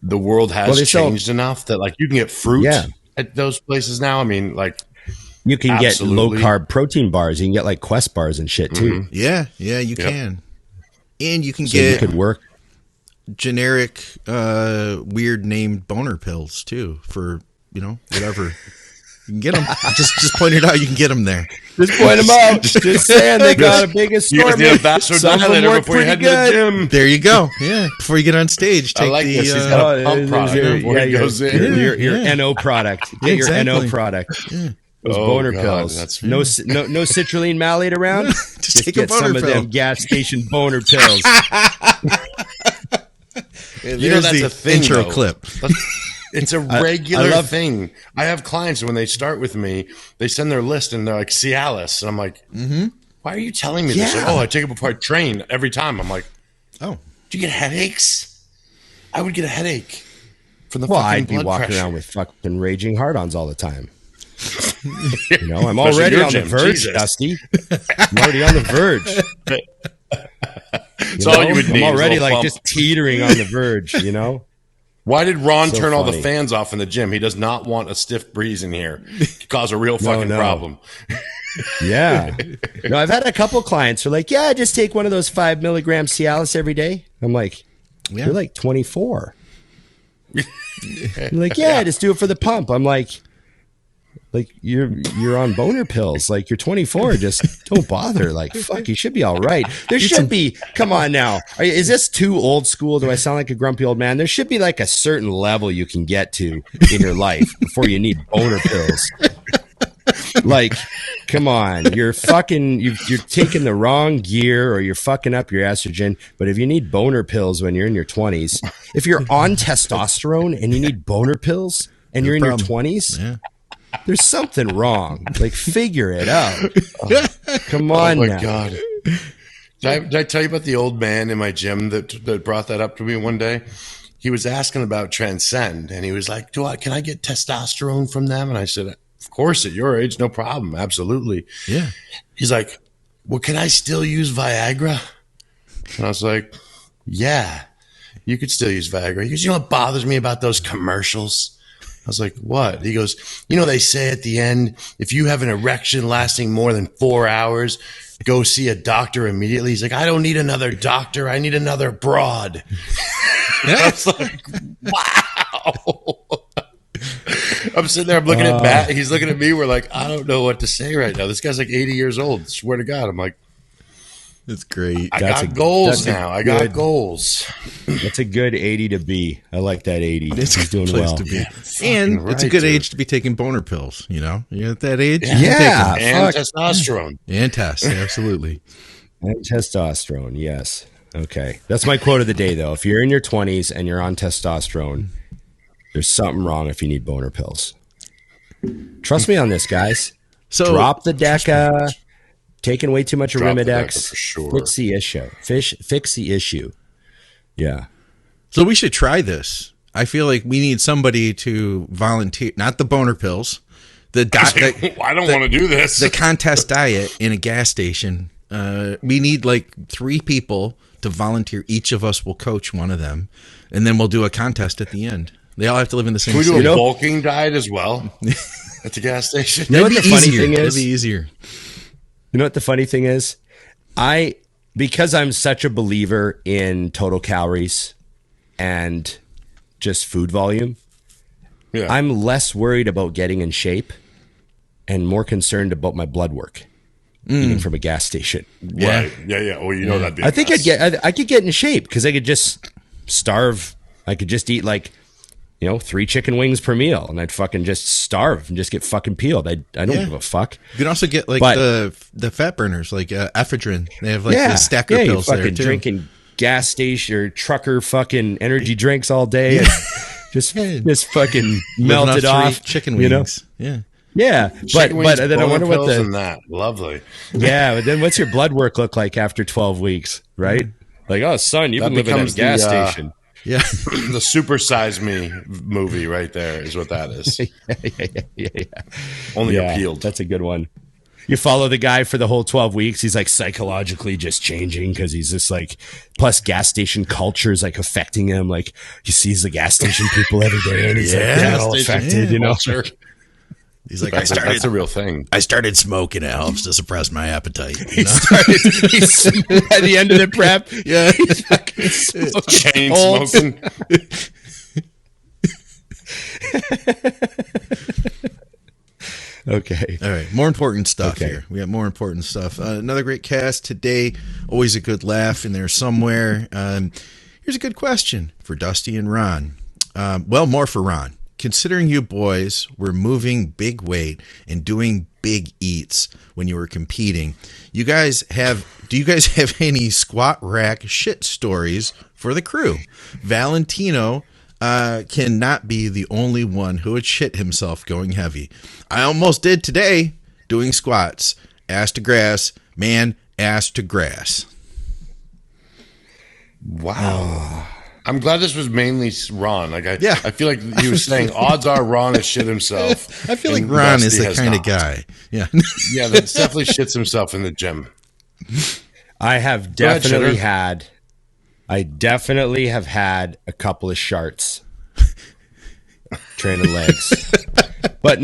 the world has changed enough that, like, you can get fruit at those places now. You can get low carb protein bars. You can get like Quest bars and shit too. Yeah, you can. And you can get you could work generic weird named boner pills too for, whatever. You can get them. just point it out. You can get them there. Just point them out. Just saying they got a big assortment. You need a vasodilator before you head to the gym. There you go. Yeah. Before you get on stage, take this. He's got a pump product before he goes in. Your NO product. Get your NO product. Yeah. Those boner pills. No citrulline malate around. Just take get a boner some pill. of them gas station boner pills. That's a thing. Intro clip. It's a regular thing. I have clients when they start with me, they send their list and they're like Cialis, and I'm like, why are you telling me this? Like, I take it before I train every time. I'm like, do you get headaches? I would get a headache from the fucking I'd be blood walking pressure. around with fucking raging hard-ons all the time. I'm already on the verge, Dusty. I'm already on the verge. That's all you would need. I'm already like just teetering on the verge, Why did Ron So turn all the funny. fans off in the gym? He does not want a stiff breeze in here. It cause a real fucking no. problem. Yeah. No, I've had a couple clients who are like, yeah, I just take one of those 5 milligram Cialis every day. I'm like, Yeah. you're like 24. You're like, yeah, I just do it for the pump. I'm like you're on boner pills. Like, you're 24. Just don't bother. Like, fuck, you should be all right. There should be. Come on now. Is this too old school? Do I sound like a grumpy old man? There should be like a certain level you can get to in your life before you need boner pills. Like, come on, you're taking the wrong gear, or you're fucking up your estrogen. But if you need boner pills when you're in your 20s, if you're on testosterone and you need boner pills and you're in your 20s, Yeah. there's something wrong. Like, figure it out. Come on, Oh my now. God. Did I tell you about the old man in my gym that brought that up to me one day? He was asking about Transcend, and he was like, can I get testosterone from them? And I said, of course, at your age, no problem. Absolutely. Yeah. He's like, well, can I still use Viagra? And I was like, yeah, you could still use Viagra. He goes, you know what bothers me about those commercials? I was like, what? He goes, they say at the end, if you have an erection lasting more than 4 hours, go see a doctor immediately. He's like, I don't need another doctor. I need another broad. I was like, wow. I'm sitting there, I'm looking at Matt. He's looking at me. We're like, I don't know what to say right now. This guy's like 80 years old. Swear to God. I'm like, That's great. I got goals now. I got goals. That's a good 80 to be. I like that 80. It's He's a good doing place well. to be. Yeah, And it's a right, good dude. age to be taking boner pills. You're at that age. you Yeah. take And Fuck. testosterone. them. And tests. Absolutely. And testosterone, yes. Okay. That's my quote of the day, though. If you're in your 20s and you're on testosterone, there's something wrong if you need boner pills. Trust me on this, guys. So Drop the DECA. Taking way too much Drop the DECA Arimidex. for sure. Fix the issue. Fix the issue. Yeah. So we should try this. I feel like we need somebody to volunteer, not the boner pills, I don't want to do this. the contest diet in a gas station. We need like 3 people to volunteer. Each of us will coach one of them, and then we'll do a contest at the end. They all have to live in the same Can we do city. a bulking diet as well at the gas station? You know what That'd the be funny easier. thing That'd is? be easier. You know what the funny thing is? Because I'm such a believer in total calories and just food volume, Yeah. I'm less worried about getting in shape and more concerned about my blood work eating from a gas station. Right. Yeah. Well, that'd be. I think I could get in shape because I could just starve. I could just eat like 3 chicken wings per meal, and I'd fucking just starve and just get fucking peeled. I don't give a fuck. You can also get like But- the fat burners, like ephedrine. They have like the stacker you're pills there fucking too. drinking gas station or trucker fucking energy drinks all day and just fucking Living melted off off chicken wings. Yeah. Yeah, Chicken but wings, then I boner wonder what pills the and that. Lovely. yeah. But then what's your blood work look like after 12 weeks, right? Like, oh, son, you've That been living at a becomes gas the, station. Yeah. The Super Size Me movie right there is what that is. yeah. Only Yeah, appealed. that's a good one. You follow the guy for the whole 12 weeks. He's like psychologically just changing because he's just like, plus gas station culture is like affecting him. Like he sees the gas station people every day and he's like, Yeah. all Gas station affected, you know? culture. He's like, That's a real thing. I started smoking. It helps to suppress my appetite. He's at the end of the prep. Yeah. Chain Old. smoking. Okay. All right. More important stuff Okay. here. We got more important stuff. Another great cast today. Always a good laugh in there somewhere. Here's a good question for Dusty and Ron. Well, more for Ron. Considering you boys were moving big weight and doing big eats when you were competing, do you guys have any squat rack shit stories for the crew? Valentino cannot be the only one who would shit himself going heavy. I almost did today doing squats. Ass to grass, man, ass to grass. Wow. I'm glad this was mainly Ron. Like Yeah. I feel like he was saying odds are Ron has shit himself. I feel like and Ron Dusty is the has kind of not. guy. Yeah. Yeah, that definitely shits himself in the gym. I have ahead, definitely Shitter. had I definitely have had a couple of sharts training legs. But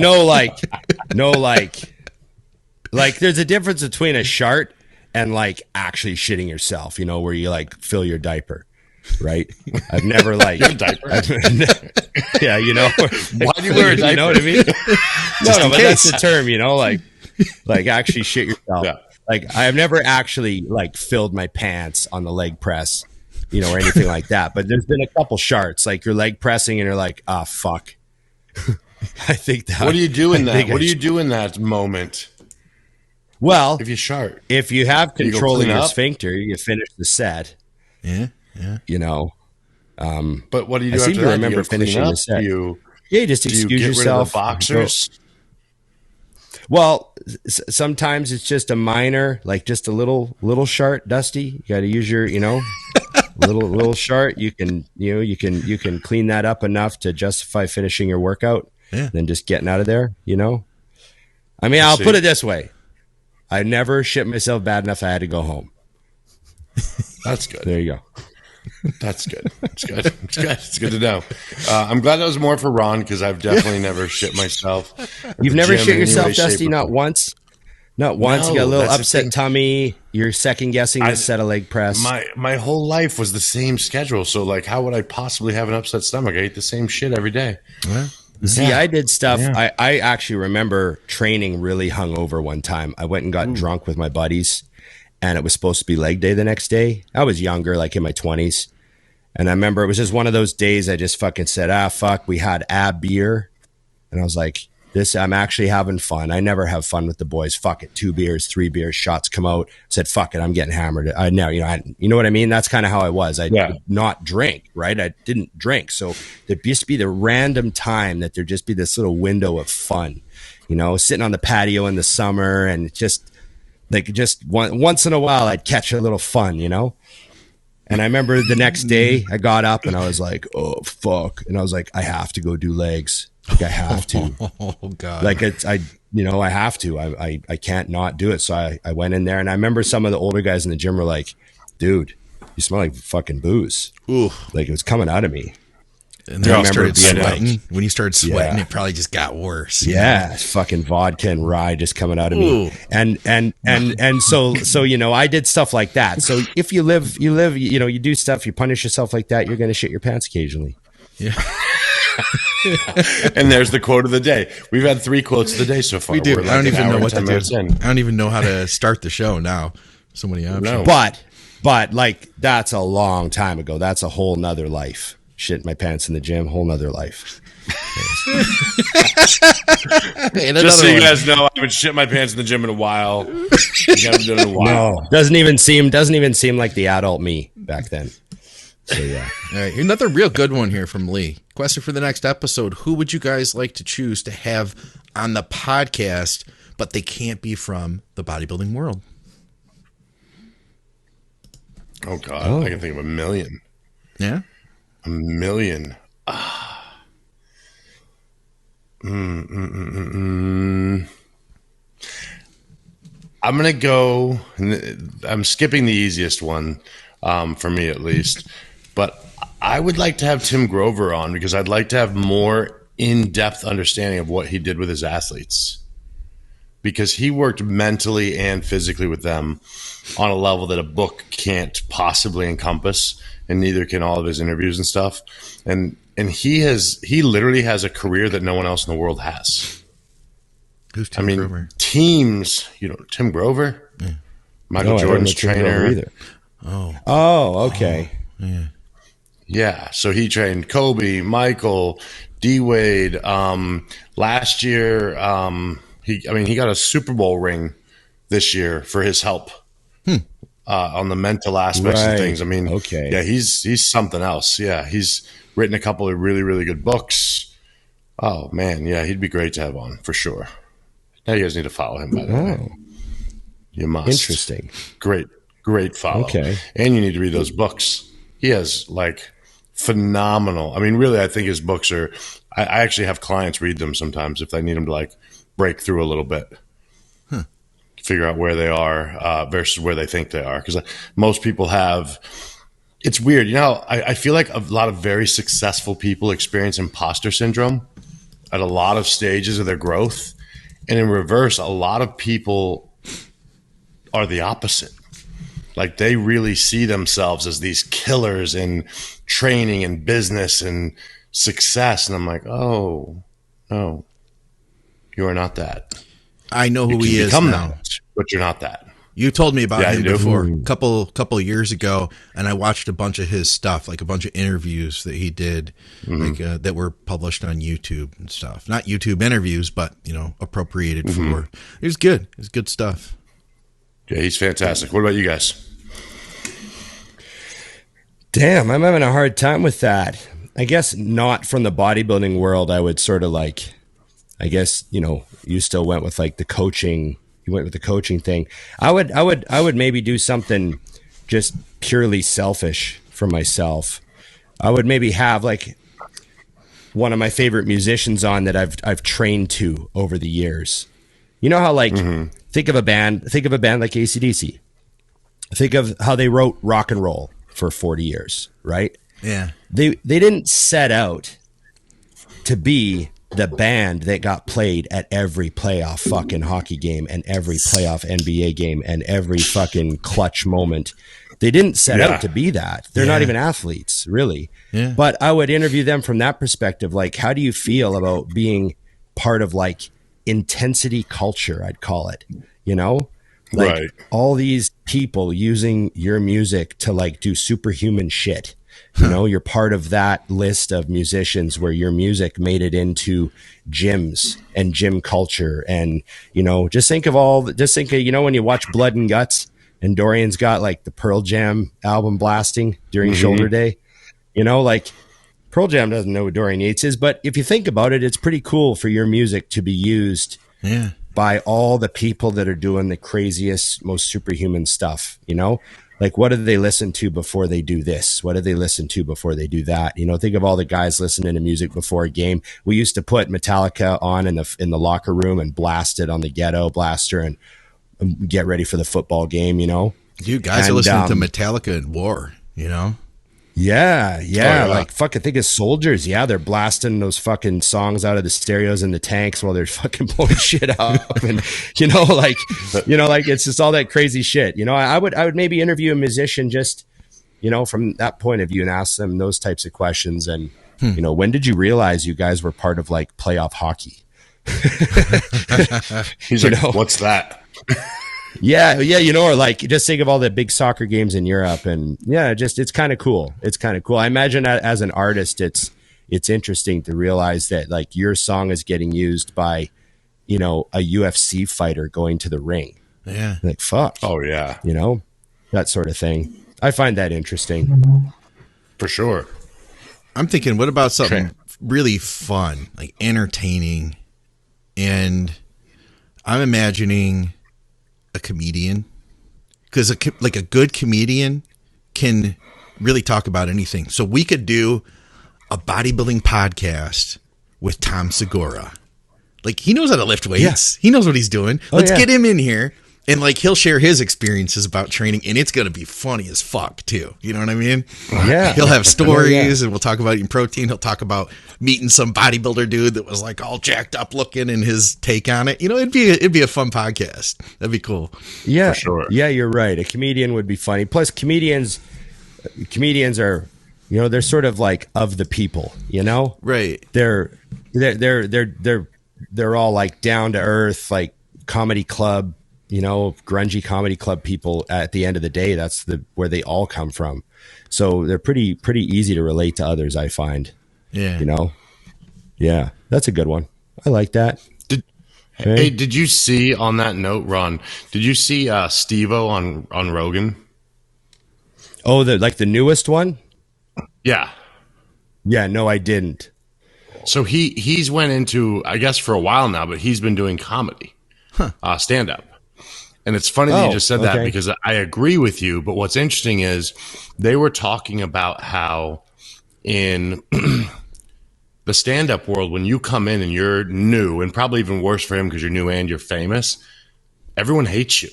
like there's a difference between a shart and like actually shitting yourself, where you like fill your diaper, right? I've never like Your diaper. yeah, Why do you wear a diaper? You know what I mean? No, but that's the term, like actually shit yourself. Yeah. Like I've never actually like filled my pants on the leg press, or anything like that. But there's been a couple sharts, like you're leg pressing and you're like, ah, fuck. I think that. What do you do in that? What do you do in that moment? Well, If you shart, if you have you go control of clean your up? sphincter, you finish the set. Yeah. but what do you do I seem after to that? remember Do you go clean finishing up? the set. You just do you excuse get yourself. rid of the boxers? Well, sometimes it's just a minor, like just a little shart, Dusty. You got to use your, little shart. You can clean that up enough to justify finishing your workout. Yeah. Than just getting out of there. I mean, I'll put it this way: I never shit myself bad enough I had to go home. That's good. There you go. That's good. It's good. It's good. It's good to know. I'm glad that was more for Ron because I've definitely never shit myself. You've never Gym shit in any yourself, way, shape, Dusty? or Not form. once. Not once. No, You got a little that's the upset thing. tummy. You're second guessing this set of leg press. My whole life was the same schedule. So like, how would I possibly have an upset stomach? I ate the same shit every day. Yeah. See, I did stuff. Yeah. I actually remember training really hungover one time. I went and got drunk with my buddies, and it was supposed to be leg day the next day. I was younger, like in my 20s. And I remember it was just one of those days I just fucking said, fuck. We had ab beer. And I was like, I'm actually having fun. I never have fun with the boys. Fuck it. 2 beers, 3 beers, shots come out. Said, fuck it. I'm getting hammered. I know, you know what I mean? That's kind of how I was. I did not drink, right? I didn't drink. So there used to be the random time that there'd just be this little window of fun, sitting on the patio in the summer and just once in a while I'd catch a little fun, And I remember the next day I got up and I was like, oh, fuck. And I was like, I have to go do legs. Like I have to. Oh God. Like I have to. I can't not do it. So I went in there and I remember some of the older guys in the gym were like, dude, you smell like fucking booze. Ooh. Like it was coming out of me. And they all started being sweating. When you started sweating, Yeah. it probably just got worse. Yeah, fucking vodka and rye just coming out of me. Ooh. And so I did stuff like that. So if you live, you do stuff, you punish yourself like that, you're going to shit your pants occasionally. Yeah. And there's the quote of the day. We've had 3 quotes of the day so far. We do. We're like I don't an even hour know and what to 10 minutes do. in. I don't even know how to start the show now. So many options. No. But like that's a long time ago. That's a whole nother life. Shit my pants in the gym, whole nother life. Hey, Just so you one. guys know, I haven't shit my pants in the gym in a while. I haven't done it in a while. No, doesn't even seem like the adult me back then. So yeah. All right, another real good one here from Lee. Question for the next episode: who would you guys like to choose to have on the podcast, but they can't be from the bodybuilding world? Oh God, I can think of a million. Yeah. A million. I'm gonna go. I'm skipping the easiest one for me at least, but I would like to have Tim Grover on because I'd like to have more in-depth understanding of what he did with his athletes, because he worked mentally and physically with them on a level that a book can't possibly encompass, and neither can all of his interviews and stuff. And he literally has a career that no one else in the world has. Who's Tim Grover? Teams, Tim Grover, Michael Jordan's trainer. Either. Oh, okay. Yeah, so he trained Kobe, Michael, D Wade. Last year, he got a Super Bowl ring this year for his help on the mental aspects of things. I mean, okay. Yeah, he's something else. Yeah, he's written a couple of really, really good books. Oh man, yeah, he'd be great to have on for sure. Now you guys need to follow him, by the way. You must. Interesting. Great follow. Okay. And you need to read those books. He has phenomenal. I mean, really, I think his books are. I actually have clients read them sometimes if they need them to break through a little bit, figure out where they are versus where they think they are. Because most people have. It's weird, I feel like a lot of very successful people experience imposter syndrome at a lot of stages of their growth. And in reverse, a lot of people are the opposite. Like they really see themselves as these killers in training and business and success. And I'm like, oh, no, you are not that. I know who he is now. That, but you're not that. You told me about him before, a couple of years ago, and I watched a bunch of his stuff, like a bunch of interviews that he did, like that were published on YouTube and stuff. Not YouTube interviews, but appropriated for. It was good. It was good stuff. Yeah, he's fantastic. What about you guys? Damn, I'm having a hard time with that. I guess not from the bodybuilding world. I would sort of like, I guess you still went with like the coaching. You went with the coaching thing. I would maybe do something just purely selfish for myself. I would maybe have like one of my favorite musicians on that I've trained to over the years. You know how like think of a band like AC/DC. Think of how they wrote rock and roll for 40 years, right? Yeah. They didn't set out to be the band that got played at every playoff fucking hockey game and every playoff NBA game and every fucking clutch moment. They didn't set out to be that. They're not even athletes, really. Yeah. But I would interview them from that perspective. Like, how do you feel about being part of like intensity culture, I'd call it, like all these people using your music to like do superhuman shit. You're part of that list of musicians where your music made it into gyms and gym culture. And, just think of when you watch Blood and Guts and Dorian's got like the Pearl Jam album blasting during shoulder day, like Pearl Jam doesn't know what Dorian Yates is, but if you think about it, it's pretty cool for your music to be used by all the people that are doing the craziest, most superhuman stuff, Like, what do they listen to before they do this? What do they listen to before they do that? Think of all the guys listening to music before a game. We used to put Metallica on in the locker room and blast it on the ghetto blaster and get ready for the football game, You guys are listening to Metallica in war, Yeah. Like fucking think of soldiers. Yeah, they're blasting those fucking songs out of the stereos in the tanks while they're fucking blowing shit up, and like it's just all that crazy shit. I would maybe interview a musician just from that point of view and ask them those types of questions. And when did you realize you guys were part of like playoff hockey? He's like, what's that? Yeah, or like just think of all the big soccer games in Europe, and it's kind of cool. It's kind of cool. I imagine that as an artist, it's interesting to realize that like your song is getting used by, a UFC fighter going to the ring. Yeah, like fuck. Oh yeah, that sort of thing. I find that interesting for sure. I'm thinking, what about something really fun, like entertaining, and I'm imagining a comedian, because a good comedian can really talk about anything. So we could do a bodybuilding podcast with Tom Segura. Like, he knows how to lift weights. He knows what he's doing. Let's get him in here, and like he'll share his experiences about training, and it's going to be funny as fuck too. You know what I mean? Yeah. He'll have stories, and we'll talk about eating protein. He'll talk about meeting some bodybuilder dude that was like all jacked up looking, and his take on it. It'd be a fun podcast. That'd be cool. Yeah, for sure. Yeah, you're right. A comedian would be funny. Plus, comedians are, they're sort of like of the people. Right? They're all like down to earth, like comedy club. Grungy comedy club people. At the end of the day, that's where they all come from. So they're pretty easy to relate to others, I find. Yeah. Yeah, that's a good one. I like that. Hey, did you see, on that note, Ron, did you see Steve-O on Rogan? Oh, the newest one? Yeah. Yeah, no, I didn't. So he's went into, I guess for a while now, but he's been doing comedy, stand-up. And it's funny that you just said that, because I agree with you. But what's interesting is they were talking about how in the stand-up world, when you come in and you're new, and probably even worse for him because you're new and you're famous, everyone hates you.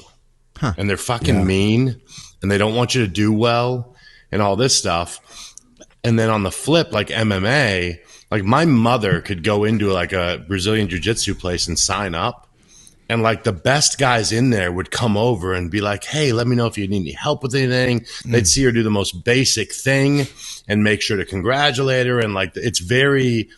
And they're fucking mean, and they don't want you to do well and all this stuff. And then on the flip, like MMA, Like my mother could go into like a Brazilian jiu-jitsu place and sign up. And like the best guys in there would come over and be like, hey, let me know if you need any help with anything. They'd see her do the most basic thing and make sure to congratulate her. And like, it's very,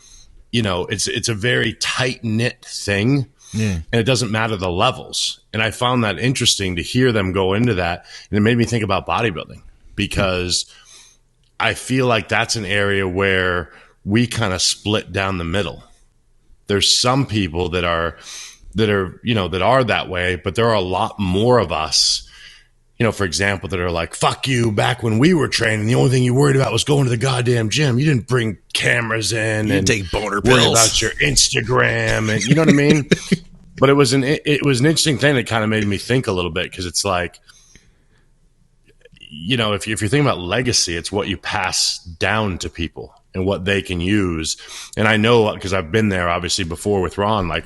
you know, it's a very tight knit thing. Yeah. And it doesn't matter the levels. And I found that interesting to hear them go into that. And it made me think about bodybuilding because I feel like that's an area where we kind of split down the middle. There's some people that are, you know, that are that way, but there are a lot more of us, you know, for example, that are like, fuck you, back when we were training, the only thing you worried about was going to the goddamn gym. You didn't bring cameras in and take boner worry pills about your Instagram. And you know what I mean? But it was an interesting thing that kind of made me think a little bit because it's like, you know, if you're thinking about legacy, it's what you pass down to people and what they can use. And I know because I've been there obviously before with Ron, like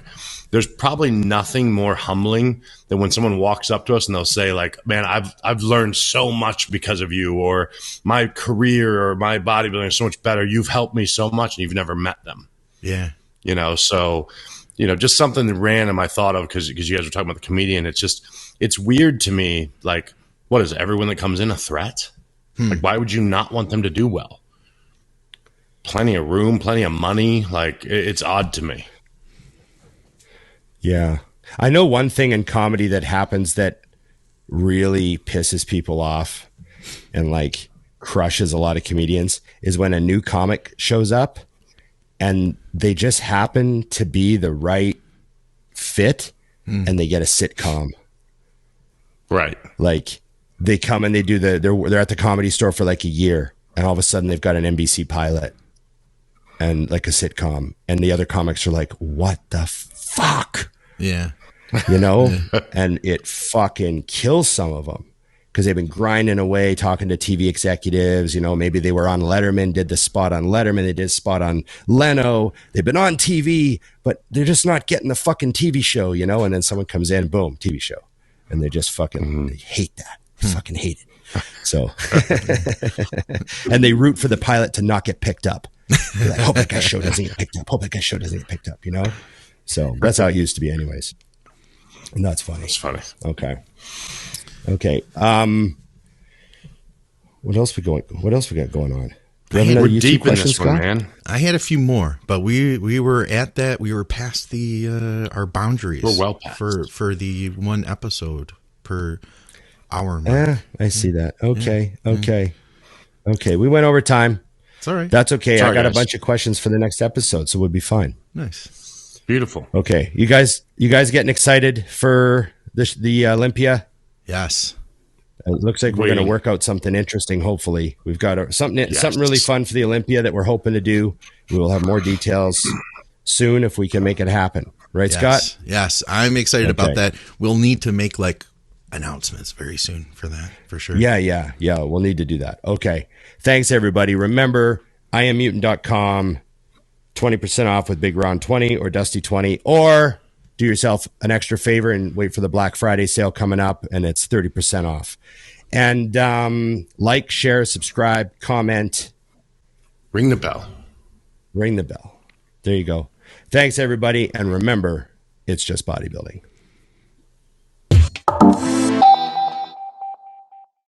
there's probably nothing more humbling than when someone walks up to us and they'll say like, man, I've learned so much because of you, or my career or my bodybuilding is so much better. You've helped me so much and you've never met them. Yeah. You know, so, you know, just something random I thought of because you guys were talking about the comedian. It's weird to me. Like, what is everyone that comes in a threat? Like, why would you not want them to do well? Plenty of room, plenty of money. Like, it's odd to me. Yeah. I know one thing in comedy that happens that really pisses people off and like crushes a lot of comedians is when a new comic shows up and they just happen to be the right fit and they get a sitcom. Right. Like they come and they do they're at the Comedy Store for like a year and all of a sudden they've got an NBC pilot and like a sitcom and the other comics are like, what the fuck? Yeah. You know, and it fucking kills some of them because they've been grinding away, talking to TV executives. You know, maybe they were on Letterman, did the spot on Letterman, they did a spot on Leno. They've been on TV, but they're just not getting the fucking TV show, you know, and then someone comes in, boom, TV show. And they just fucking they hate that. Fucking hate it. So, and they root for the pilot to not get picked up. They're like, hope that guy's show doesn't get picked up. Hope that guy's show doesn't get picked up, you know? So that's how it used to be anyways. And that's funny. It's funny. Okay. What else we got going on? We're deep in this one, man. I had a few more, but we were at that. We were past the our boundaries. We're well past for the one episode per hour. I see that. Okay. Okay. We went over time. It's all right. That's okay. Sorry, I got guys. a bunch of questions for the next episode, so we'll be fine. Nice. Beautiful. Okay. You guys getting excited for the Olympia? Yes. It looks like we're going to work out something interesting. Hopefully, we've got something really fun for the Olympia that we're hoping to do. We will have more details soon if we can make it happen. Right, Scott? Yes, I'm excited about that. We'll need to make like announcements very soon for that, for sure. Yeah. We'll need to do that. Okay. Thanks, everybody. Remember, IamMutant.com, 20% off with Big Ron 20 or Dusty 20, or do yourself an extra favor and wait for the Black Friday sale coming up, and it's 30% off. And like, share, subscribe, comment. Ring the bell. Ring the bell. There you go. Thanks, everybody. And remember, it's just bodybuilding.